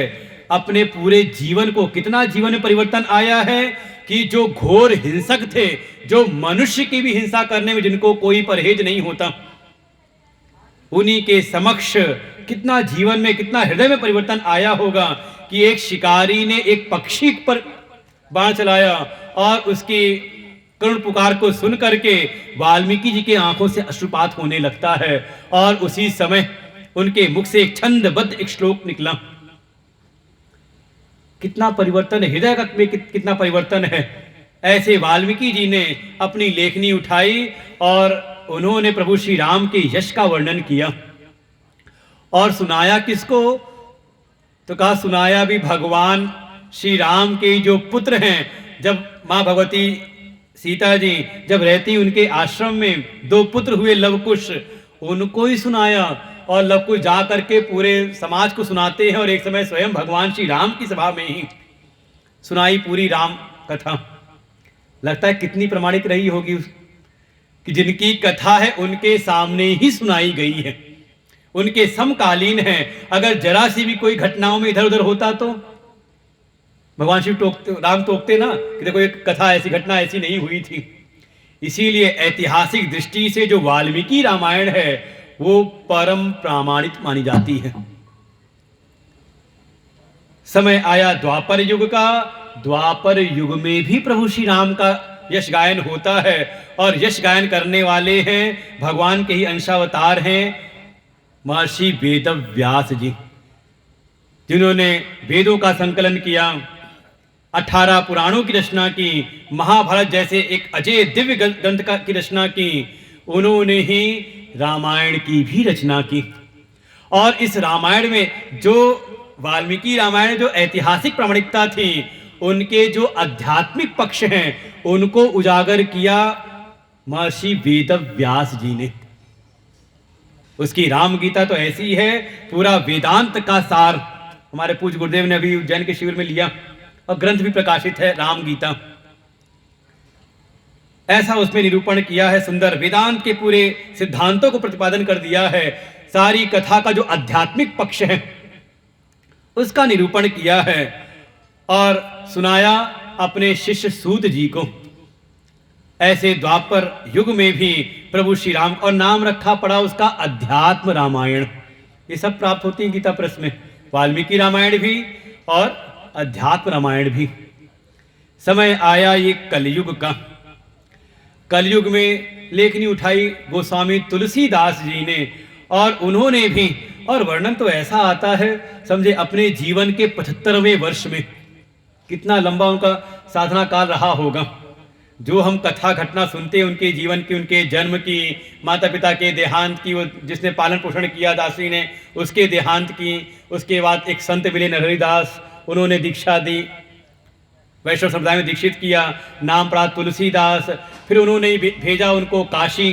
Speaker 1: अपने पूरे जीवन को, कितना जीवन में परिवर्तन आया है कि जो घोर हिंसक थे, जो मनुष्य की भी हिंसा करने में जिनको कोई परहेज नहीं होता, उन्हीं के समक्ष कितना जीवन में, कितना हृदय में परिवर्तन आया होगा कि एक शिकारी ने एक पक्षी पर बाण चलाया और उसकी करुण पुकार को सुन करके वाल्मीकि जी के आंखों से अश्रुपात होने लगता है और उसी समय उनके मुख से एक छंदबद्ध एक श्लोक निकला। कितना परिवर्तन है, हृदय में कितना परिवर्तन है। ऐसे वाल्मीकि जी ने अपनी लेखनी उठाई और उन्होंने प्रभु श्री राम के यश का वर्णन किया। और सुनाया किसको? तो कहा सुनाया भी भगवान श्री राम के जो पुत्र हैं। जब मां भगवती सीता जी जब रहती उनके आश्रम में, दो पुत्र हुए लवकुश, उनको ही सुनाया। और लवकुश जा करके पूरे समाज को सुनाते हैं और एक समय स्वयं भगवान श्री राम की सभा में ही सुनाई पूरी राम कथा। लगता है कितनी प्रमाणित रही होगी कि जिनकी कथा है उनके सामने ही सुनाई गई है, उनके समकालीन है। अगर जरा सी भी कोई घटनाओं में इधर उधर होता तो भगवान शिव राम टोकते ना कि देखो एक कथा ऐसी, घटना ऐसी नहीं हुई थी। इसीलिए ऐतिहासिक दृष्टि से जो वाल्मीकि रामायण है वो परम प्रामाणिक मानी जाती है। समय आया द्वापर युग का। द्वापर युग में भी प्रभु श्री राम का यश गायन होता है और यश गायन करने वाले हैं भगवान के ही अंशावतार हैं महर्षि वेद व्यास जी, जिन्होंने वेदों का संकलन किया, 18 पुराणों की रचना की, महाभारत जैसे एक अजय दिव्य ग्रंथ की रचना की। उन्होंने ही रामायण की भी रचना की। और इस रामायण में जो वाल्मीकि रामायण जो ऐतिहासिक प्रामाणिकता थी, उनके जो आध्यात्मिक पक्ष हैं उनको उजागर किया महर्षि वेद व्यास जी ने। उसकी राम गीता तो ऐसी है, पूरा वेदांत का सार हमारे पूज्य गुरुदेव ने अभी उज्जैन के शिविर में लिया और ग्रंथ भी प्रकाशित है राम गीता। ऐसा उसमें निरूपण किया है, सुंदर वेदांत के पूरे सिद्धांतों को प्रतिपादन कर दिया है। सारी कथा का जो आध्यात्मिक पक्ष है उसका निरूपण किया है और सुनाया अपने शिष्य सूत जी को। ऐसे द्वापर युग में भी प्रभु श्री राम, और नाम रखा पड़ा उसका अध्यात्म रामायण। ये सब प्राप्त होती है गीता प्रेस में, वाल्मीकि रामायण भी और अध्यात्म रामायण भी। समय आया ये कलयुग का। कलयुग में लेखनी उठाई गोस्वामी तुलसीदास जी ने और उन्होंने भी, और वर्णन तो ऐसा आता है समझे अपने जीवन के 75वें वर्ष में कितना लंबा उनका साधना काल रहा होगा। जो हम कथा घटना सुनते हैं उनके जीवन की, उनके जन्म की, माता पिता के देहांत की, वो जिसने पालन पोषण किया दासी ने उसके देहांत की, उसके बाद एक संत मिले नरहरिदास, उन्होंने दीक्षा दी, वैष्णव समुदाय में दीक्षित किया, नाम प्राप्त तुलसीदास, फिर उन्होंने भेजा उनको काशी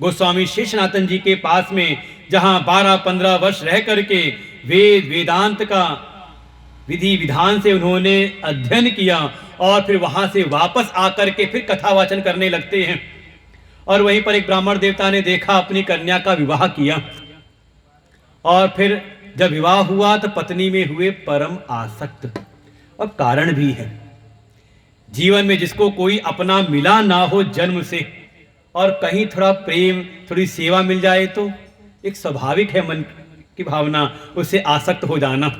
Speaker 1: गोस्वामी शेषनाथन जी के पास में, जहाँ 12-15 वर्ष रह करके वेदांत का विधि विधान से उन्होंने अध्ययन किया और फिर वहाँ से वापस आकर के फिर कथा वाचन करने लगते हैं। और वहीं पर एक ब्राह्मण देवता ने देखा, अपनी कन्या का विवाह किया और फिर जब विवाह हुआ तो पत्नी में हुए परम आसक्त। और कारण भी है, जीवन में जिसको कोई अपना मिला ना हो जन्म से और कहीं थोड़ा प्रेम, थोड़ी सेवा मिल जाए तो एक स्वाभाविक है मन की भावना उससे आसक्त हो जाना।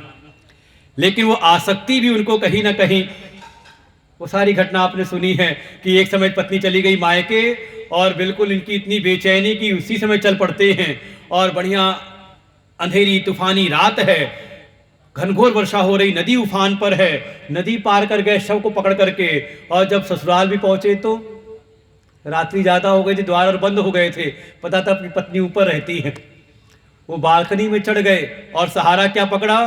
Speaker 1: लेकिन वो आसक्ति भी उनको कहीं ना कहीं, वो सारी घटना आपने सुनी है कि एक समय पत्नी चली गई मायके और बिल्कुल इनकी इतनी बेचैनी कि उसी समय चल पड़ते हैं और बढ़िया अंधेरी तूफानी रात है, घनघोर वर्षा हो रही, नदी उफान पर है, नदी पार कर गए शव को पकड़ करके। और जब ससुराल भी पहुंचे तो रात्रि ज़्यादा हो गई थी, द्वार बंद हो गए थे, पता था अपनी पत्नी ऊपर रहती है। वो बालकनी में चढ़ गए और सहारा क्या पकड़ा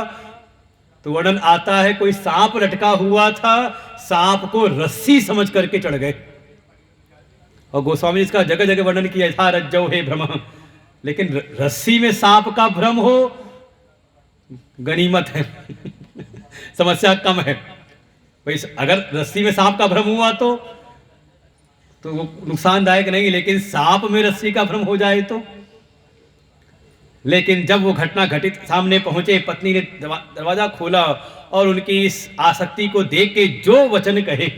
Speaker 1: तो वर्णन आता है कोई सांप लटका हुआ था, सांप को रस्सी समझ करके चढ़ गए। और गोस्वामी जी इसका जगह जगह वर्णन किया, यथा रज्जौ हे भ्रम। लेकिन रस्सी में सांप का भ्रम हो गनीमत है समस्या कम है भाई। अगर रस्सी में सांप का भ्रम हुआ तो वो नुकसानदायक नहीं, लेकिन सांप में रस्सी का भ्रम हो जाए तो। लेकिन जब वो घटना घटित सामने पहुंचे, पत्नी ने दरवाजा खोला और उनकी इस आसक्ति को देख के जो वचन कहे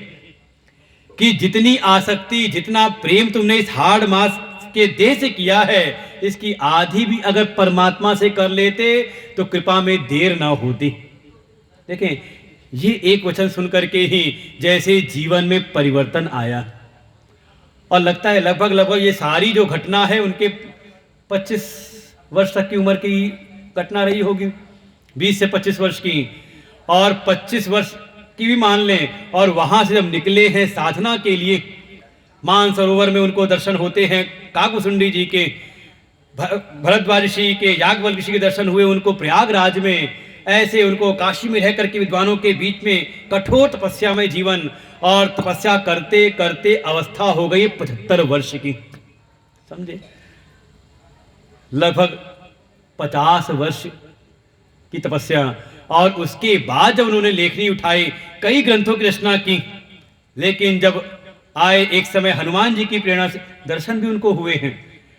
Speaker 1: कि जितनी आसक्ति, जितना प्रेम तुमने इस हाड़ मास के देह से किया है, इसकी आधी भी अगर परमात्मा से कर लेते तो कृपा में देर ना होती। देखें, ये एक वचन सुनकर के ही जैसे जीवन में परिवर्तन आया। और लगता है लगभग ये सारी जो घटना है उनके 25 वर्ष तक की उम्र की घटना रही होगी, 20 से 25 वर्ष की, और 25 वर्ष की भी मान लें। और वहां से जब निकले हैं साधना के लिए, मानसरोवर में उनको दर्शन होते हैं काकभूषुंडी जी के, भरद्वाज ऋषि के, याज्ञवल्क्य ऋषि के दर्शन हुए उनको प्रयागराज में। ऐसे उनको काशी में रहकर के विद्वानों के बीच में कठोर तपस्या में जीवन, और तपस्या करते करते अवस्था हो गई 75 वर्ष की। समझे, लगभग 50 वर्ष की तपस्या। और उसके बाद जब उन्होंने लेखनी उठाई, कई ग्रंथों की रचना की, लेकिन जब आए एक समय हनुमान जी की प्रेरणा से दर्शन भी उनको हुए हैं।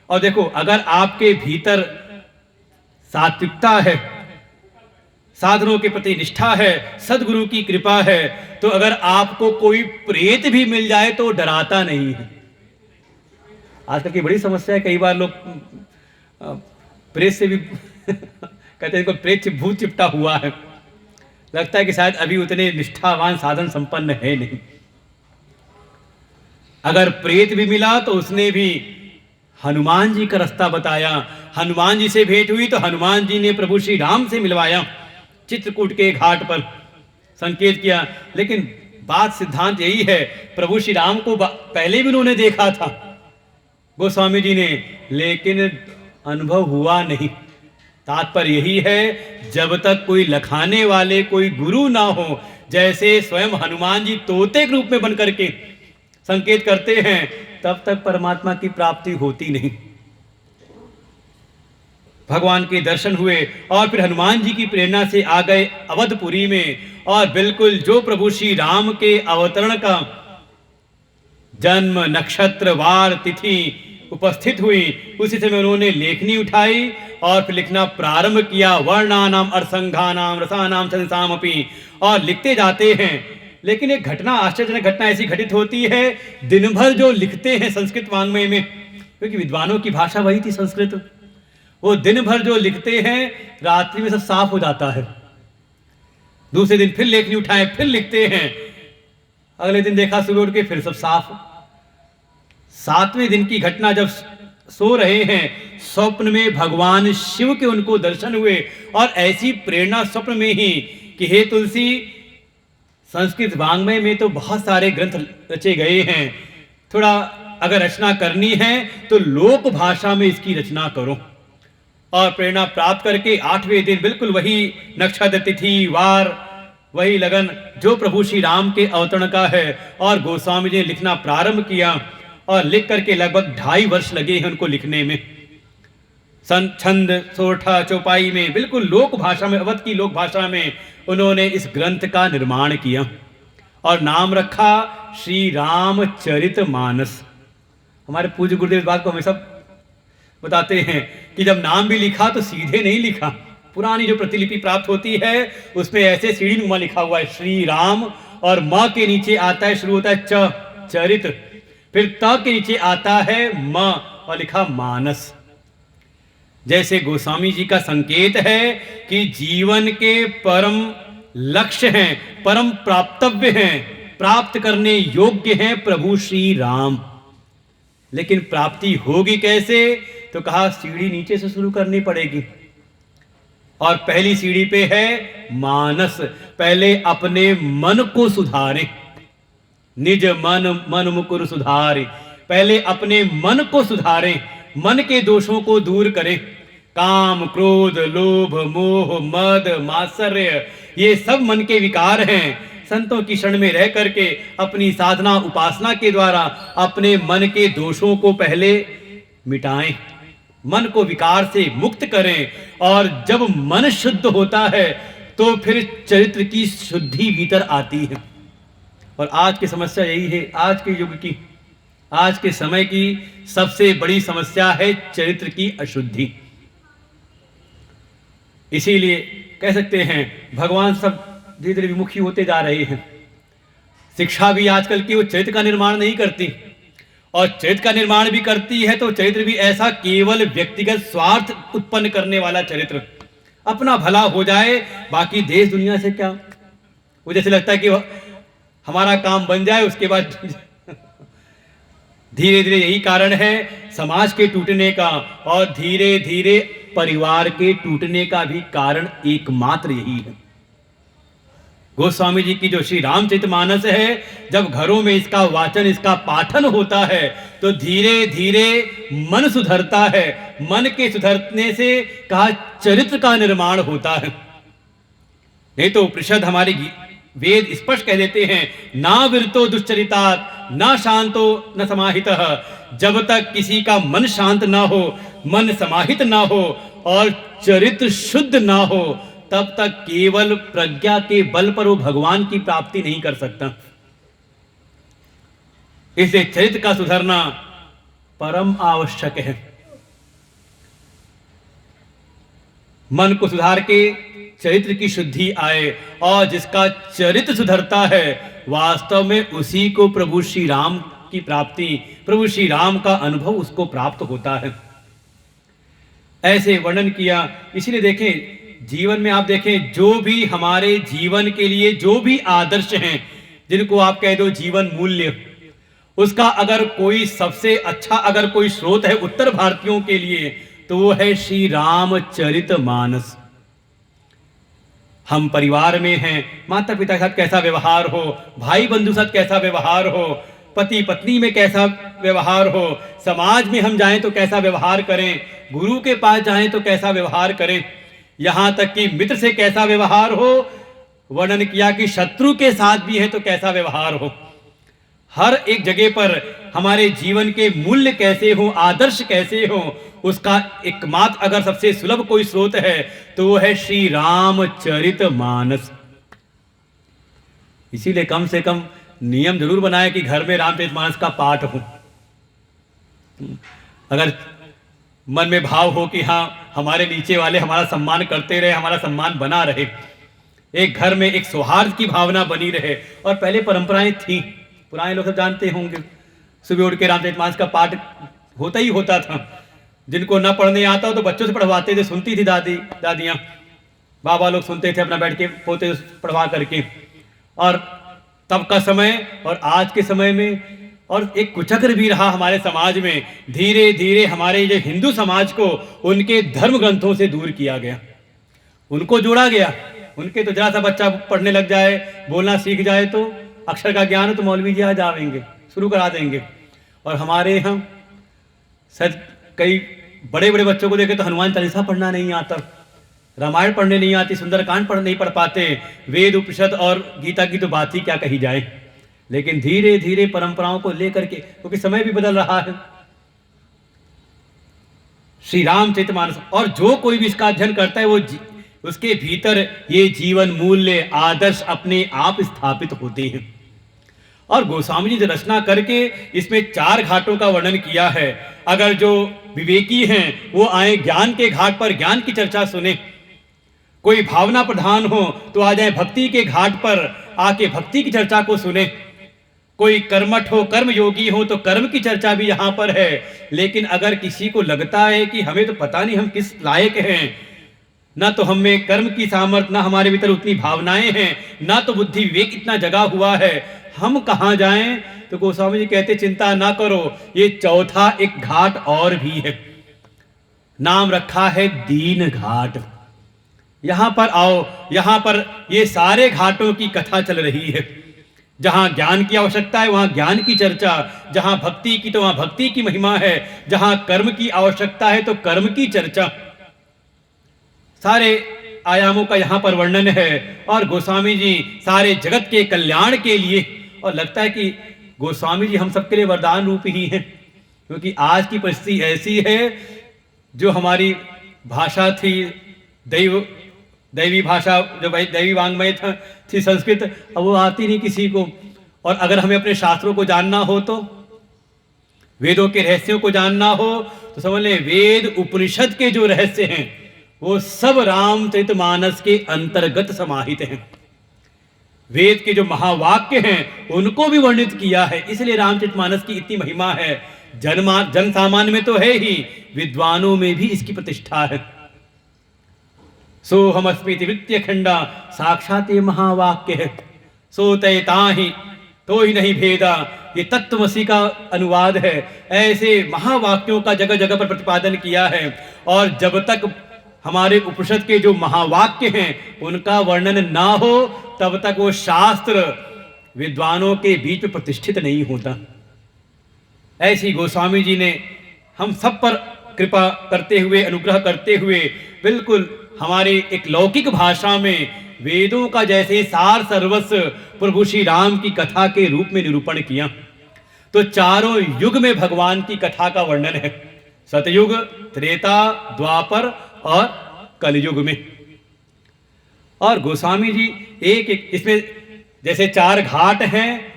Speaker 1: और देखो, अगर आपके भीतर सात्विकता है, साधनों के प्रति निष्ठा है, सदगुरु की कृपा है, तो अगर आपको कोई प्रेत भी मिल जाए तो डराता नहीं है। आजकल की बड़ी समस्या है, कई बार लोग प्रेत से भी कहते हैं प्रेत से भूत चिपटा हुआ है, लगता है कि शायद अभी उतने निष्ठावान साधन संपन्न है नहीं। अगर प्रेत भी मिला तो उसने भी हनुमान जी का रास्ता बताया, हनुमान जी से भेंट हुई तो हनुमान जी ने प्रभु श्री राम से मिलवाया, चित्रकूट के घाट पर संकेत किया। लेकिन बात सिद्धांत यही है, प्रभु श्री राम को पहले भी उन्होंने देखा था गोस्वामी जी ने, लेकिन अनुभव हुआ नहीं। तात्पर्य यही है, जब तक कोई लखाने वाले कोई गुरु ना हो, जैसे स्वयं हनुमान जी तोते के रूप में बनकर के संकेत करते हैं, तब तक परमात्मा की प्राप्ति होती नहीं। भगवान के दर्शन हुए और फिर हनुमान जी की प्रेरणा से आ गए अवधपुरी में, और बिल्कुल जो प्रभु श्री राम के अवतरण का जन्म नक्षत्र वार तिथि उपस्थित हुई, उसी समय उन्होंने लेखनी उठाई और फिर लिखना प्रारंभ किया। वर्णानाम अर्थसंघानाम रसानाम संसामपि, और लिखते जाते हैं। लेकिन एक घटना, आश्चर्यजनक घटना ऐसी घटित होती है, दिन भर जो लिखते हैं संस्कृत वाङ्मय में, क्योंकि विद्वानों की भाषा वही थी संस्कृत, वो दिन भर जो लिखते हैं रात्रि में सब साफ हो जाता है। दूसरे दिन फिर लेखनी उठाए, फिर लिखते हैं, अगले दिन देखा सुबह उठ के फिर सब साफ। 7वें दिन की घटना, जब सो रहे हैं, स्वप्न में भगवान शिव के उनको दर्शन हुए, और ऐसी प्रेरणा स्वप्न में ही कि हे तुलसी, संस्कृत वाङ्मय में तो बहुत सारे ग्रंथ रचे गए हैं। थोड़ा अगर रचना करनी है तो लोक भाषा में इसकी रचना करो और प्रेरणा प्राप्त करके 8वें दिन बिल्कुल वही नक्षत्र तिथि वार वही लगन जो प्रभु श्री राम के अवतरण का है। और गोस्वामी जी ने लिखना प्रारंभ किया और लिख करके लगभग 2.5 वर्ष लगे हैं उनको लिखने में। छंद सोरठा चौपाई में बिल्कुल लोक भाषा में, अवध की लोक भाषा में उन्होंने इस ग्रंथ का निर्माण किया और नाम रखा श्री रामचरित मानस। हमारे पूज्य गुरुदेव इस बात को हमेशा बताते हैं कि जब नाम भी लिखा तो सीधे नहीं लिखा। पुरानी जो प्रतिलिपि प्राप्त होती है उसमें ऐसे सीढ़ी नुमा लिखा हुआ है श्री राम, और म के नीचे आता है, शुरू होता है च चरित, फिर त के नीचे आता है म और लिखा मानस। जैसे गोस्वामी जी का संकेत है कि जीवन के परम लक्ष्य हैं, परम प्राप्तव्य हैं, प्राप्त करने योग्य हैं प्रभु श्री राम। लेकिन प्राप्ति होगी कैसे? तो कहा सीढ़ी नीचे से शुरू करनी पड़ेगी और पहली सीढ़ी पे है मानस। पहले अपने मन को सुधारें, निज मन मुकुर सुधारे। पहले अपने मन को सुधारें, मन के दोषों को दूर करें। काम क्रोध लोभ मोह मद मात्सर्य ये सब मन के विकार हैं। संतों की शरण में रह करके अपनी साधना उपासना के द्वारा अपने मन के दोषों को पहले मिटाएं, मन को विकार से मुक्त करें। और जब मन शुद्ध होता है तो फिर चरित्र की शुद्धि भीतर आती है। और आज की समस्या यही है, आज के युग की, आज के समय की सबसे बड़ी समस्या है चरित्र की अशुद्धि। इसीलिए कह सकते हैं भगवान सब धीरे धीरे विमुखी होते जा रहे हैं। शिक्षा भी आजकल की वो चरित्र का निर्माण नहीं करती, और चरित्र का निर्माण भी करती है तो चरित्र भी ऐसा केवल व्यक्तिगत स्वार्थ उत्पन्न करने वाला चरित्र, अपना भला हो जाए बाकी देश दुनिया से क्या। वो जैसे लगता है कि हमारा काम बन जाए उसके बाद धीरे धीरे यही कारण है समाज के टूटने का, और धीरे धीरे परिवार के टूटने का भी कारण एकमात्र यही है। गोस्वामी जी की जो श्री रामचरितमानस है, जब घरों में इसका वाचन इसका पाठन होता है तो धीरे धीरे मन सुधरता है। मन के सुधरने से कहा चरित्र का निर्माण होता है। नहीं तो उपनिषद हमारे वेद स्पष्ट कह देते हैं ना विरतो दुश्चरितात् ना शांतो न समाहितः। जब तक किसी का मन शांत ना हो, मन समाहित ना हो और चरित्र शुद्ध ना हो, तब तक केवल प्रज्ञा के बल पर वो भगवान की प्राप्ति नहीं कर सकता। इसलिए चरित्र का सुधरना परम आवश्यक है। मन को सुधार के चरित्र की शुद्धि आए, और जिसका चरित्र सुधरता है वास्तव में उसी को प्रभु श्री राम की प्राप्ति, प्रभु श्री राम का अनुभव उसको प्राप्त होता है। ऐसे वर्णन किया। इसीलिए देखें जीवन में, आप देखें जो भी हमारे जीवन के लिए जो भी आदर्श हैं, जिनको आप कह दो जीवन मूल्य, उसका अगर कोई सबसे अच्छा अगर कोई स्रोत है उत्तर भारतीयों के लिए तो वो है श्री रामचरित मानस। हम परिवार में हैं, माता पिता के साथ कैसा व्यवहार हो, भाई बंधु साथ कैसा व्यवहार हो, पति पत्नी में कैसा व्यवहार हो, समाज में हम जाएं तो कैसा व्यवहार करें, गुरु के पास जाएं तो कैसा व्यवहार करें, यहां तक कि मित्र से कैसा व्यवहार हो, वर्णन किया कि शत्रु के साथ भी है तो कैसा व्यवहार हो। हर एक जगह पर हमारे जीवन के मूल्य कैसे हो, आदर्श कैसे हो, उसका एकमात्र अगर सबसे सुलभ कोई स्रोत है तो वो है श्री रामचरित मानस। इसीलिए कम से कम नियम जरूर बनाए कि घर में रामचरितमानस का पाठ हो। अगर मन में भाव हो कि हाँ हमारे नीचे वाले हमारा सम्मान करते रहे, हमारा सम्मान बना रहे, एक घर में एक सौहार्द की भावना बनी रहे। और पहले परंपराएं थी, पुराने लोग सब जानते होंगे, सुबह उठ के रामचरितमानस का पाठ होता ही होता था। जिनको न पढ़ने आता हो तो बच्चों से पढ़वाते थे, सुनती थी दादियाँ, बाबा लोग सुनते थे अपना बैठ के पोते पढ़वा करके। और तब का समय और आज के समय में और एक कुचक्र भी रहा हमारे समाज में। धीरे धीरे हमारे जो हिंदू समाज को उनके धर्म ग्रंथों से दूर किया गया, उनको जोड़ा गया। उनके तो जरा सा बच्चा पढ़ने लग जाए, बोलना सीख जाए, तो अक्षर का ज्ञान हो तो मौलवी जी आ जाएंगे, शुरू करा देंगे। और हमारे यहाँ सर कई बड़े बड़े बच्चों को देखे तो हनुमान चालीसा पढ़ना नहीं आता, रामायण पढ़ने नहीं आती, सुंदरकांड नहीं पढ़ पाते, वेद उपनिषद और गीता की तो बात ही क्या कही जाए। लेकिन धीरे धीरे परंपराओं को लेकर के, क्योंकि समय भी बदल रहा है, श्री रामचरितमानस, और जो कोई भी इसका अध्ययन करता है वो उसके भीतर ये जीवन मूल्य आदर्श अपने आप स्थापित होते हैं। और गोस्वामी जी ने रचना करके इसमें 4 घाटों का वर्णन किया है। अगर जो विवेकी हैं वो आए ज्ञान के घाट पर, ज्ञान की चर्चा सुने, कोई भावना प्रधान हो तो आ जाए भक्ति के घाट पर, आके भक्ति की चर्चा को सुने, कोई कर्मठ हो, कर्म योगी हो तो कर्म की चर्चा भी यहाँ पर है। लेकिन अगर किसी को लगता है कि हमें तो पता नहीं हम किस लायक हैं, ना तो हम में कर्म की सामर्थ्य, ना हमारे भीतर उतनी भावनाएं हैं, ना तो बुद्धि विवेक इतना जगा हुआ है, हम कहाँ जाएं, तो गोस्वामी जी कहते चिंता ना करो, ये चौथा एक घाट और भी है, नाम रखा है दीन घाट। यहां पर आओ, यहां पर ये सारे घाटों की कथा चल रही है। जहां ज्ञान की आवश्यकता है वहां ज्ञान की चर्चा, जहां भक्ति की तो वहां भक्ति की महिमा है, जहां कर्म की आवश्यकता है तो कर्म की चर्चा, सारे आयामों का यहां पर वर्णन है। और गोस्वामी जी सारे जगत के कल्याण के लिए, और लगता है कि गोस्वामी जी हम सबके लिए वरदान रूप ही हैं, क्योंकि आज की परिस्थिति ऐसी है, जो हमारी भाषा थी दैवी भाषा, जो दैवी वांग्मय थी संस्कृत, अब वो आती नहीं किसी को। और अगर हमें अपने शास्त्रों को जानना हो, तो वेदों के रहस्यों को जानना हो, तो समझ लें वेद उपनिषद के जो रहस्य हैं वो सब रामचरितमानस के अंतर्गत समाहित हैं। वेद के जो महावाक्य हैं उनको भी वर्णित किया है, इसलिए रामचरितमानस की इतनी महिमा है। जन सामान्य में तो है ही, विद्वानों में भी इसकी प्रतिष्ठा है। सो हम अस्मिति वृत्य खंडा, साक्षात ये महावाक्य है। सो तय ताहि तो ही नहीं भेदा, ये तत्वमसी का अनुवाद है। ऐसे महावाक्यों का जगह जगह पर प्रतिपादन किया है। और जब तक हमारे उपनिषद के जो महावाक्य हैं उनका वर्णन ना हो, तब तक वो शास्त्र विद्वानों के बीच में प्रतिष्ठित नहीं होता। ऐसी गोस्वामी जी ने हम सब पर कृपा करते हुए, अनुग्रह करते हुए, बिल्कुल हमारे एक लौकिक भाषा में वेदों का जैसे सार सर्वस्व प्रभु श्री राम की कथा के रूप में निरूपण किया। तो चारों युग में भगवान की कथा का वर्णन है, सतयुग, त्रेता, द्वापर और कलयुग में। और गोस्वामी जी एक एक इसमें जैसे 4 घाट हैं,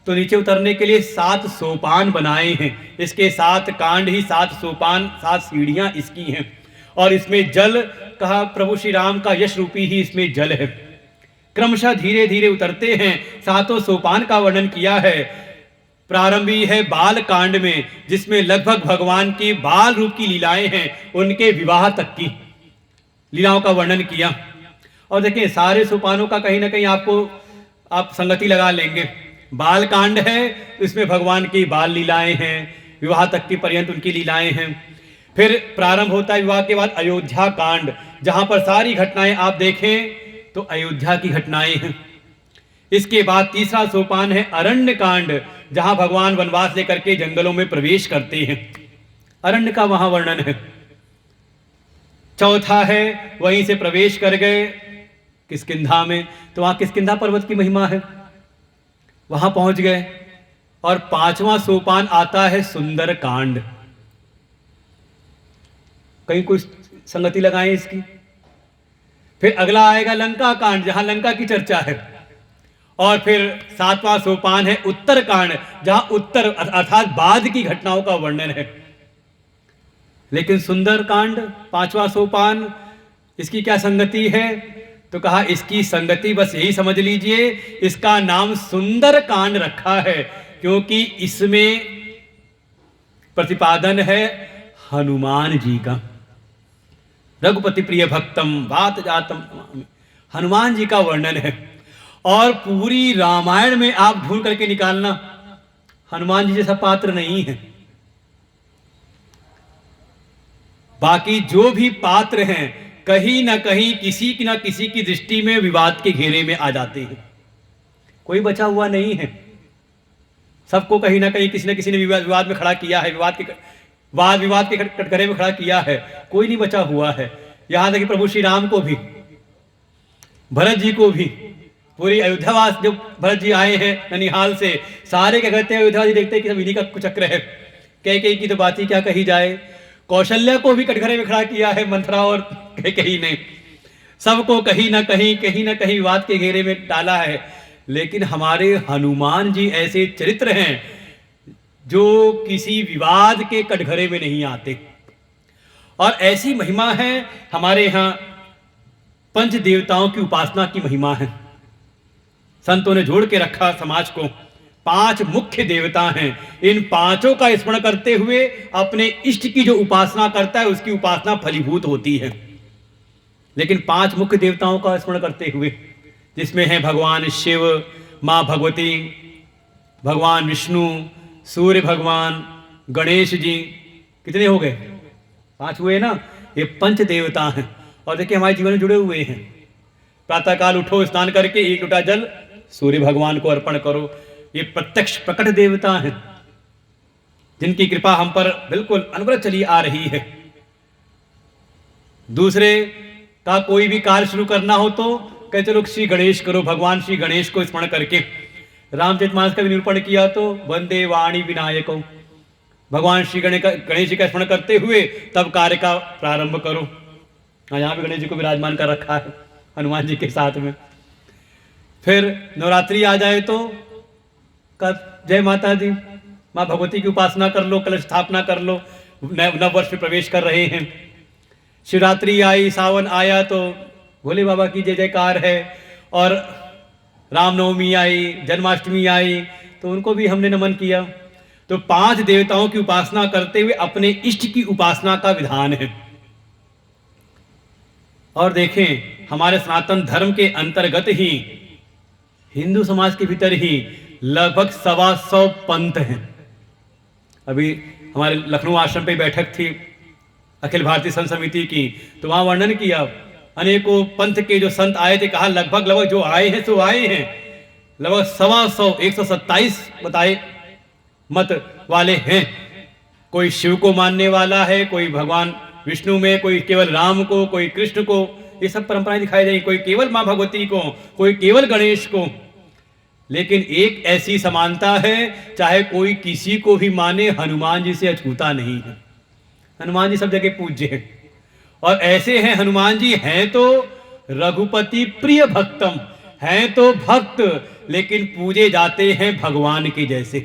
Speaker 1: तो नीचे उतरने के लिए 7 सोपान बनाए हैं। इसके 7 कांड ही 7 सोपान, 7 सीढ़ियां इसकी हैं। और इसमें जल कहा, प्रभु श्री राम का यश रूपी ही इसमें जल है। क्रमशः धीरे धीरे उतरते हैं। 7 सोपान का वर्णन किया है। प्रारंभी है बाल कांड में, जिसमें लगभग भगवान की बाल रूप की लीलाएं हैं, उनके विवाह तक की लीलाओं का वर्णन किया। और देखिए सारे सोपानों का कहीं ना कहीं आपको आप संगति लगा लेंगे। बाल कांड है, इसमें भगवान की बाल लीलाएं हैं, विवाह तक की पर्यंत उनकी लीलाएं हैं। फिर प्रारंभ होता है विवाह के बाद अयोध्या कांड, जहां पर सारी घटनाएं आप देखें तो अयोध्या की घटनाएं हैं। इसके बाद तीसरा सोपान है अरण्य कांड, जहां भगवान वनवास लेकर के जंगलों में प्रवेश करते हैं, अरण्य का वहां वर्णन है। चौथा है वहीं से प्रवेश कर गए किष्किंधा में, तो वहां किष्किंधा पर्वत की महिमा है, वहां पहुंच गए। और 5वां सोपान आता है सुंदर कांड। कहीं कोई संगति लगाएं इसकी। फिर अगला आएगा लंका कांड, जहां लंका की चर्चा है। और फिर 7वां सोपान है उत्तर कांड, जहां उत्तर अर्थात बाद की घटनाओं का वर्णन है। लेकिन सुंदर कांड 5वां सोपान, इसकी क्या संगति है? तो कहा इसकी संगति बस यही समझ लीजिए, इसका नाम सुंदर कांड रखा है क्योंकि इसमें प्रतिपादन है हनुमान जी का। रघुपति प्रिय भक्तम वात जातम, हनुमान जी का वर्णन है। और पूरी रामायण में आप ढूंढ करके निकालना, हनुमान जी जैसा पात्र नहीं है। बाकी जो भी पात्र हैं कहीं ना कहीं किसी की दृष्टि में विवाद के घेरे में आ जाते हैं। कोई बचा हुआ नहीं है, सबको कहीं ना कहीं किसी ने विवाद में खड़ा किया है, विवाद के कटघरे में खड़ा किया है, कोई नहीं बचा हुआ है। यहां तक कि प्रभु श्री राम को भी, भरत जी को भी, पूरी अयोध्यावास जो भरत जी आए हैं ननिहाल से, सारे क्या कहते हैं, अयोध्यावासी देखते हैं कि सब इन्हीं का कुचक्र है। कैकेयी की तो बात ही क्या कही जाए, कौशल्या को भी कटघरे में खड़ा किया है मंथरा और कैकेयी ने, सबको कहीं ना कहीं विवाद के घेरे में डाला है। लेकिन हमारे हनुमान जी ऐसे चरित्र हैं जो किसी विवाद के कटघरे में नहीं आते। और ऐसी महिमा है हमारे यहाँ, पंच देवताओं की उपासना की महिमा है। संतों ने जोड़ के रखा समाज को, 5 मुख्य देवता हैं। इन 5 का स्मरण करते हुए अपने इष्ट की जो उपासना करता है उसकी उपासना फलीभूत होती है। लेकिन 5 मुख्य देवताओं का स्मरण करते हुए, जिसमें है भगवान शिव, माँ भगवती, भगवान विष्णु, सूर्य भगवान, गणेश जी, कितने हो गए? 5 हुए ना। ये पंच देवता हैं और देखिए हमारे जीवन में जुड़े हुए हैं। प्रातःकाल उठो, स्नान करके 1 लोटा जल सूर्य भगवान को अर्पण करो। ये प्रत्यक्ष प्रकट देवता हैं जिनकी कृपा हम पर बिल्कुल अनवरत चली आ रही है। दूसरे का कोई भी कार्य शुरू करना हो तो कहे चलो श्री गणेश करो, भगवान श्री गणेश को स्मरण करके। रामचरितमानस का भी निरूपण किया तो वंदे वाणी विनायको, भगवान श्री गणेश जी का स्मरण करते हुए तब कार्य का प्रारंभ करो। यहाँ भी गणेश जी को विराजमान कर रखा है हनुमान जी के साथ में। फिर नवरात्रि आ जाए तो जय माता दी, माँ भगवती की उपासना कर लो, कलश स्थापना कर लो, नव वर्ष में प्रवेश कर रहे हैं। शिवरात्रि आई, सावन आया तो भोले बाबा की जय जयकार है। और रामनवमी आई, जन्माष्टमी आई तो उनको भी हमने नमन किया। तो 5 देवताओं की उपासना करते हुए अपने इष्ट की उपासना का विधान है। और देखें हमारे सनातन धर्म के अंतर्गत ही, हिंदू समाज के भीतर ही लगभग 125 पंथ हैं। अभी हमारे लखनऊ आश्रम पे बैठक थी अखिल भारतीय संत समिति की, तो वहां वर्णन किया अनेकों पंथ के जो संत आए थे। कहा लगभग जो आए हैं सो आए हैं, लगभग 125, 127 बताए मत वाले हैं। कोई शिव को मानने वाला है, कोई भगवान विष्णु में, कोई केवल राम को, कोई कृष्ण को, ये सब परंपराएं दिखाई देंगी। कोई केवल माँ भगवती को, कोई केवल गणेश को। लेकिन एक ऐसी समानता है, चाहे कोई किसी को भी माने, हनुमान जी से अछूता नहीं है। हनुमान जी सब जगह पूज्य हैं। और ऐसे हैं हनुमान जी, हैं तो रघुपति प्रिय भक्तम, हैं तो भक्त, लेकिन पूजे जाते हैं भगवान के जैसे।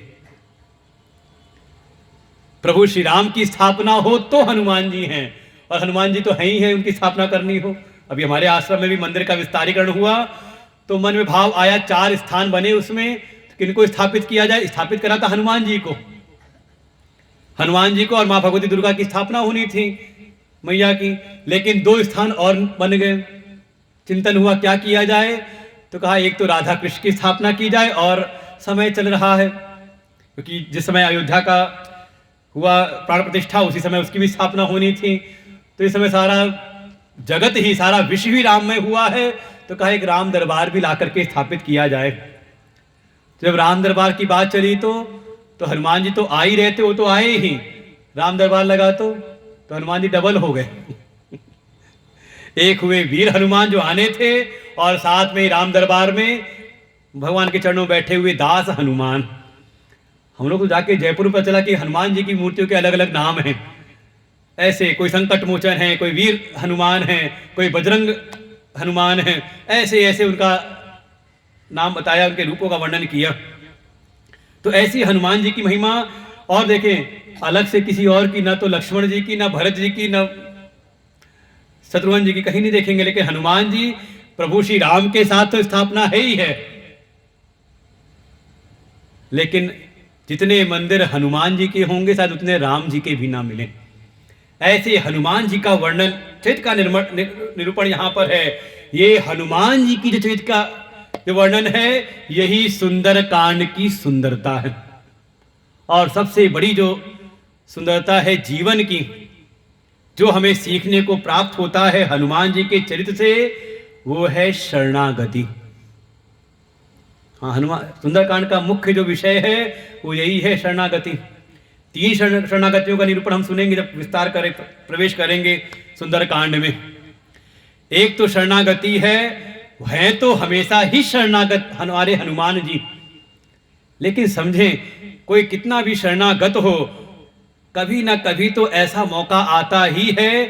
Speaker 1: प्रभु श्री राम की स्थापना हो तो हनुमान जी हैं, और हनुमान जी तो हैं ही हैं, उनकी स्थापना करनी हो। अभी हमारे आश्रम में भी मंदिर का विस्तारीकरण हुआ तो मन में भाव आया, 4 स्थान बने, उसमें किनको स्थापित किया जाए। स्थापित करा था हनुमान जी को, हनुमान जी को, और माँ भगवती दुर्गा की स्थापना होनी थी मैया की। लेकिन 2 स्थान और बन गए। चिंतन हुआ क्या किया जाए, तो कहा एक तो राधा कृष्ण की स्थापना की जाए, और समय चल रहा है क्योंकि जिस समय अयोध्या का हुआ प्राण प्रतिष्ठा, उसी समय उसकी भी स्थापना होनी थी। तो इस समय सारा जगत ही, सारा विश्व ही राम में हुआ है, तो कहा एक राम दरबार भी ला करके स्थापित किया जाए। जब राम दरबार की बात चली तो हनुमान जी तो आ ही रहे थे, वो तो आए ही। राम दरबार लगा तो हनुमान जी डबल हो गए। एक हुए वीर हनुमान जो आने थे, और साथ में राम दरबार में भगवान के चरणों में बैठे हुए दास हनुमान। हम लोग को जाके जयपुर में पता चला कि हनुमान जी की मूर्तियों के अलग अलग नाम हैं। ऐसे कोई संकट मोचन है, कोई वीर हनुमान है, कोई बजरंग हनुमान है, ऐसे ऐसे उनका नाम बताया, उनके रूपों का वर्णन किया। तो ऐसी हनुमान जी की महिमा। और देखें अलग से किसी और की, ना तो लक्ष्मण जी की, ना भरत जी की, ना शत्रुघ्न जी की कहीं नहीं देखेंगे। लेकिन हनुमान जी प्रभु श्री राम के साथ तो स्थापना है ही है। लेकिन जितने मंदिर हनुमान जी के होंगे शायद उतने राम जी के भी ना मिले। ऐसे हनुमान जी का वर्णन, चरित्र का निरूपण यहाँ पर है। ये हनुमान जी की जो चरित्र का जो वर्णन है, यही सुंदर कांड की सुंदरता है। और सबसे बड़ी जो सुंदरता है जीवन की, जो हमें सीखने को प्राप्त होता है हनुमान जी के चरित्र से, वो है शरणागति। हाँ, हनुमान सुंदरकांड का मुख्य जो विषय है वो यही है, शरणागति। 3 शरणागतियों का निरूपण हम सुनेंगे जब विस्तार करें, प्रवेश करेंगे सुंदरकांड में। एक तो शरणागति है तो हमेशा ही शरणागत हमारे हनुमान जी, लेकिन समझें, कोई कितना भी शरणागत हो, कभी ना कभी तो ऐसा मौका आता ही है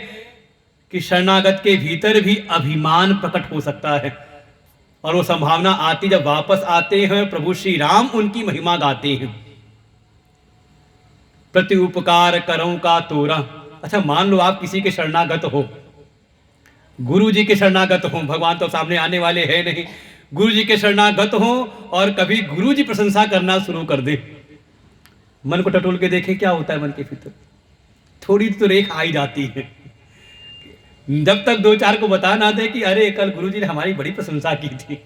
Speaker 1: कि शरणागत के भीतर भी अभिमान प्रकट हो सकता है। और वो संभावना आती जब वापस आते हैं, प्रभु श्री राम उनकी महिमा गाते हैं। प्रति उपकार करऊं का तोरा। अच्छा, मान लो आप किसी के शरणागत हो, गुरु जी के शरणागत हो, भगवान तो सामने आने वाले हैं नहीं, गुरु जी के शरणागत हो और कभी गुरु जी प्रशंसा करना शुरू कर दे, मन को टटोल के देखे क्या होता है मन के भीतर। थोड़ी तो रेख आई जाती है, जब तक 2-4 को बता ना दे कि अरे कल गुरु जी ने हमारी बड़ी प्रशंसा की थी।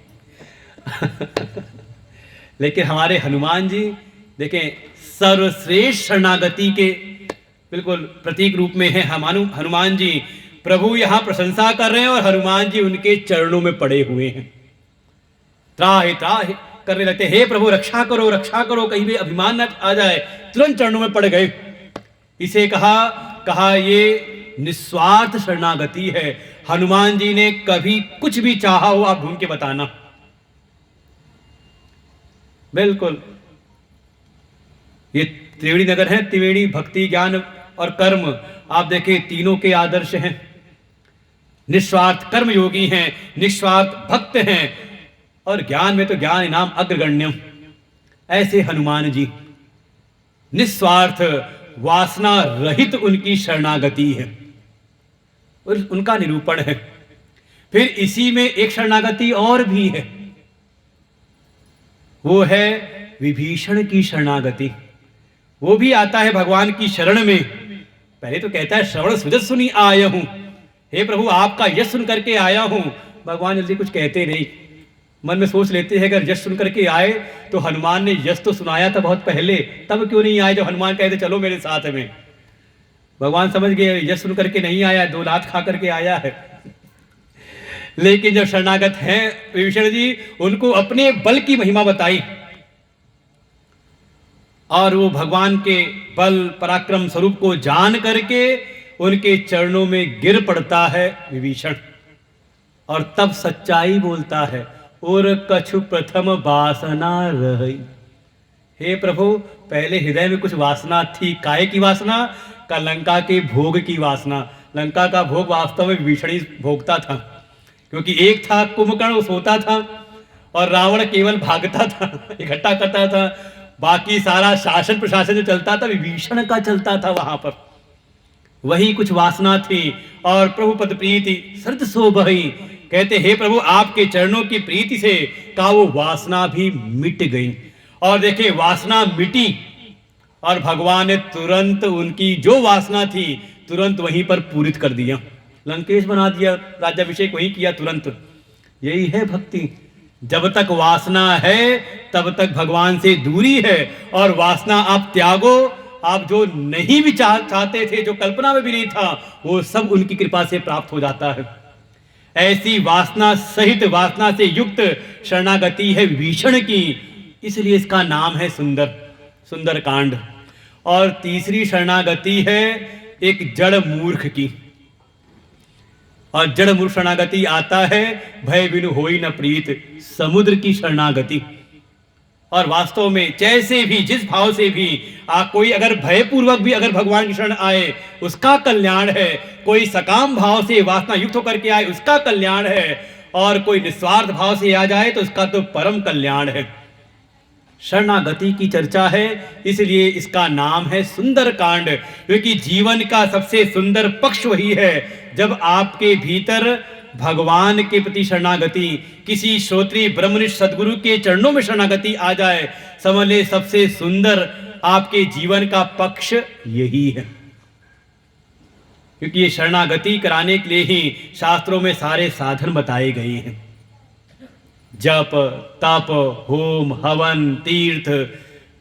Speaker 1: लेकिन हमारे हनुमान जी देखें, सर्वश्रेष्ठ शरणागति के बिल्कुल प्रतीक रूप में है हनुमान जी। प्रभु यहां प्रशंसा कर रहे हैं और हनुमान जी उनके चरणों में पड़े हुए हैं, त्राहि त्राहि करने लगते, हे प्रभु रक्षा करो, कहीं भी अभिमान न आ जाए। तुरंत चरणों में पड़ गए। इसे कहा ये निस्वार्थ शरणागति है। हनुमान जी ने कभी कुछ भी चाहा हो, आप ढूंढ के बताना। बिल्कुल, ये त्रिवेणी नगर है, त्रिवेणी भक्ति ज्ञान और कर्म, आप देखें तीनों के आदर्श हैं। निस्वार्थ कर्म योगी हैं, निस्वार्थ भक्त हैं, और ज्ञान में तो ज्ञान इनाम अग्रगण्यम। ऐसे हनुमान जी निस्वार्थ वासना रहित उनकी शरणागति है और उनका निरूपण है। फिर इसी में एक शरणागति और भी है, वो है विभीषण की शरणागति। वो भी आता है भगवान की शरण में। पहले तो कहता है श्रवण सुजत सुनी आया हूं, हे प्रभु आपका यश सुन करके आया हूं। भगवान जल्दी कुछ कहते नहीं, मन में सोच लेते हैं अगर यश सुन करके आए तो हनुमान ने यश तो सुनाया था बहुत पहले, तब क्यों नहीं आए जब हनुमान कहते चलो मेरे साथ में। भगवान समझ गए यश सुन करके नहीं आया, 2 लात खा करके आया है। लेकिन जब शरणागत हैं विभीषण जी, उनको अपने बल की महिमा बताई और वो भगवान के बल पराक्रम स्वरूप को जान करके उनके चरणों में गिर पड़ता है विभीषण, और तब सच्चाई बोलता है, और कछु प्रथम वासना रही। हे प्रभु, पहले हृदय में कुछ वासना थी। काय की वासना? का लंका के भोग की वासना। लंका का भोग वास्तव में विभीषण ही भोगता था, क्योंकि एक था कुंभकर्ण, वो सोता था और रावण केवल भागता था, इकट्ठा करता था। बाकी सारा शासन प्रशासन जो चलता था विभीषण का चलता था वहां पर। वही कुछ वासना थी और प्रभु पद प्रीति सर्द सोभई, कहते हे प्रभु आपके चरणों की प्रीति से का वो वासना भी मिट गई। और देखे वासना मिटी और भगवान ने तुरंत उनकी जो वासना थी तुरंत वहीं पर पूरित कर दिया, लंकेश बना दिया, राज्याभिषेक वहीं किया तुरंत। यही है भक्ति। जब तक वासना है तब तक भगवान से दूरी है, और वासना आप त्यागो, आप जो नहीं भी चाहते थे, जो कल्पना में भी नहीं था, वो सब उनकी कृपा से प्राप्त हो जाता है। ऐसी वासना सहित वासना से युक्त शरणागति है विभीषण की, इसलिए इसका नाम है सुंदर कांड। और तीसरी शरणागति है एक जड़ मूर्ख की, और जड़ मूर्ख शरणागति आता है भय बिनु होई न प्रीत, समुद्र की शरणागति। और वास्तव में जैसे भी जिस भाव से भी कोई अगर भयपूर्वक भी अगर भगवान की शरण आए उसका कल्याण है, कोई सकाम भाव से वासना युक्त होकर के आए उसका कल्याण है, और कोई निस्वार्थ भाव से आ जाए तो उसका तो परम कल्याण है। शरणागति की चर्चा है, इसलिए इसका नाम है सुंदर कांड, क्योंकि जीवन का सबसे सुंदर पक्ष वही है जब आपके भीतर भगवान के प्रति शरणागति, किसी श्रोत्री ब्रह्मनिष्ठ सदगुरु के चरणों में शरणागति आ जाए, समझ ले सबसे सुंदर आपके जीवन का पक्ष यही है। क्योंकि ये शरणागति कराने के लिए ही शास्त्रों में सारे साधन बताए गए हैं। जप, तप, होम, हवन, तीर्थ,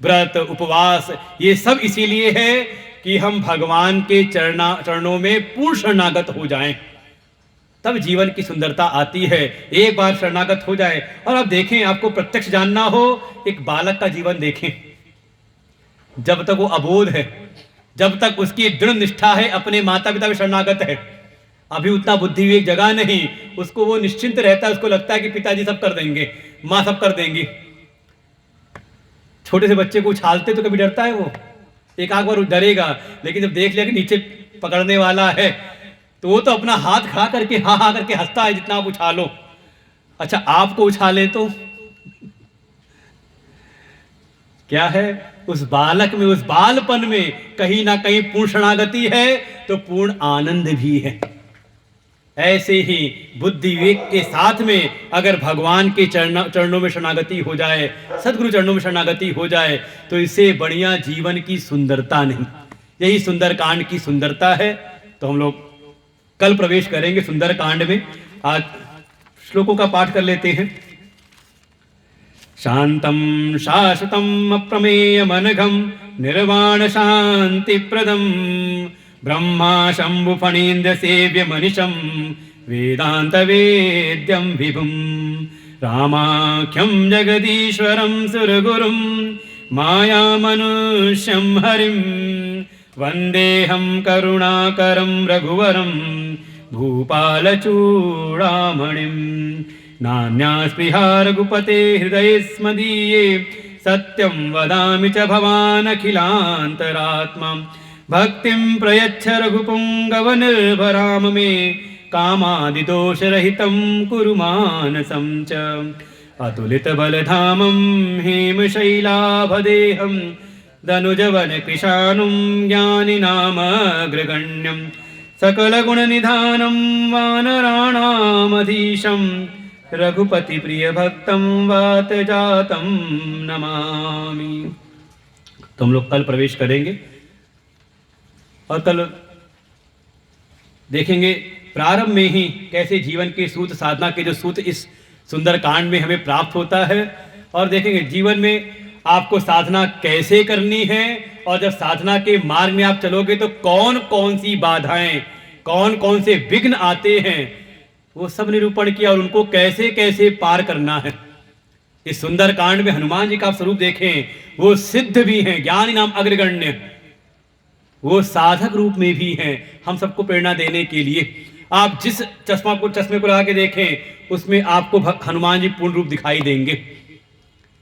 Speaker 1: व्रत, उपवास, ये सब इसीलिए है कि हम भगवान के चरणों में पूर्ण शरणागत हो जाएं, तब जीवन की सुंदरता आती है। एक बार शरणागत हो जाए, और अब देखें, आपको प्रत्यक्ष जानना हो, एक बालक का जीवन देखें। जब तक वो अबोध है, जब तक उसकी दृढ़ निष्ठा है, अपने माता पिता में शरणागत है, अभी उतना बुद्धि विवेक जगह नहीं, उसको वो निश्चिंत रहता है, उसको लगता है कि पिताजी सब कर देंगे, माँ सब कर देंगी। छोटे से बच्चे को उछालते तो कभी डरता है वो? एक आध बार डरेगा, लेकिन जब देख लिया कि नीचे पकड़ने वाला है, तो वो तो अपना हाथ खड़ा करके हाँ हाँ करके हंसता है, जितना आप उछालो। अच्छा, आपको उछाले तो क्या है? उस बालक में, उस बालपन में कहीं ना कहीं पूर्ण शरणागति है, तो पूर्ण आनंद भी है। ऐसे ही बुद्धि विवेक के साथ में अगर भगवान के चरणों में शरणागति हो जाए, सदगुरु चरणों में शरणागति हो जाए, तो इससे बढ़िया जीवन की सुंदरता नहीं। यही सुंदरकांड की सुंदरता है। तो हम लोग कल प्रवेश करेंगे सुंदरकांड में। आज श्लोकों का पाठ कर लेते हैं। शांतम शाश्वतम अप्रमेयमनघम निर्वाण शांति प्रदम ब्रह्मा शंभु फणीन्द्र सेव्य मनिषं वेदांत वेद्यं विभुं रामाख्यं जगदीश्वरं सुरगुरुं माया मनुष्यं हरिं वन्देऽहं करुणाकरं रघुवरं भूपालचूडामणिं नान्यास्पृहा रघुपते हृदये स्मदीये सत्यं वदामि च भवानखिलान्तरात्मा भक्तिं प्रयच्छ रघुपुङ्गवनिर्भराम मे कामादिदोषरहितं कुरु मानसं च अतुलितबलधामं हेमशैलाभदेहं दनुजवनकृशानुं ज्ञानिनामग्रगण्यं सकलगुणनिधानं वानराणामधीशं रघुपतिप्रियभक्तं वातजातं नमामि। तो हम लोग कल प्रवेश करेंगे और कल देखेंगे प्रारंभ में ही कैसे जीवन के सूत्र, साधना के जो सूत्र इस सुंदर कांड में हमें प्राप्त होता है, और देखेंगे जीवन में आपको साधना कैसे करनी है, और जब साधना के मार्ग में आप चलोगे तो कौन कौन सी बाधाएं, कौन कौन से विघ्न आते हैं, वो सब निरूपण किया, और उनको कैसे कैसे पार करना है। इस सुंदर कांड में हनुमान जी का आप स्वरूप देखें, वो सिद्ध भी हैं, ज्ञानी नाम अग्रगण्य, वो साधक रूप में भी हैं, हम सबको प्रेरणा देने के लिए। आप जिस चश्मे को लगा के देखें, उसमें आपको हनुमान जी पूर्ण रूप दिखाई देंगे।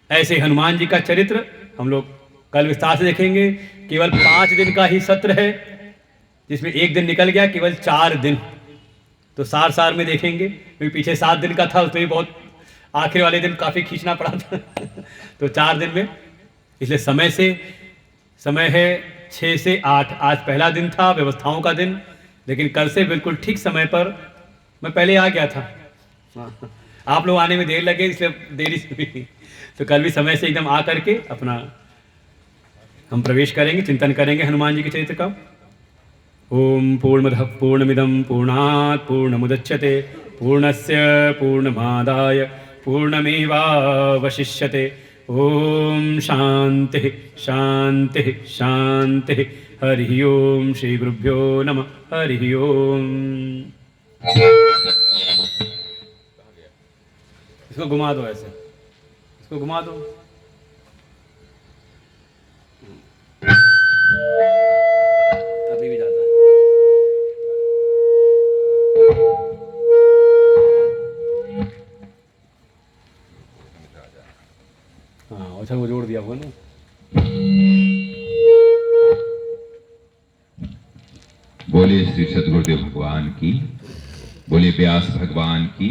Speaker 1: ऐसे हनुमान जी का चरित्र हम लोग कल विस्तार से देखेंगे। केवल 5 दिन का ही सत्र है, जिसमें एक दिन निकल गया, केवल 4 दिन। तो सार में देखेंगे, क्योंकि पीछे 7 दिन का था, उसमें भी बहुत आखिर वाले दिन काफ़ी खींचना पड़ा था तो 4 दिन में, इसलिए समय है 6 से 8। आज पहला दिन था, व्यवस्थाओं का दिन, लेकिन कल से बिल्कुल ठीक समय पर, मैं पहले आ गया था, आप लोग आने में देर लगे इसलिए देरी से भी, तो कल भी समय से एकदम आ करके अपना हम प्रवेश करेंगे, चिंतन करेंगे हनुमान जी के चरित्र का। ओम पूर्णमदः पूर्णमिदं पूर्णात् पूर्णमुदच्यते पूर्णस्य पूर्णमादाय पूर्णमेवावशिष्यते। ओम शांति शांति शांति। हरि ओम। श्री गुरुभ्यो नमः। हरि ओम। इसको घुमा दो, ऐसे इसको घुमा दो। अभी भी जाता है। हाँ, अच्छा वो जोड़ दिया हुआ ना।
Speaker 4: बोले श्री सद्गुरुदेव भगवान की, बोले व्यास भगवान की।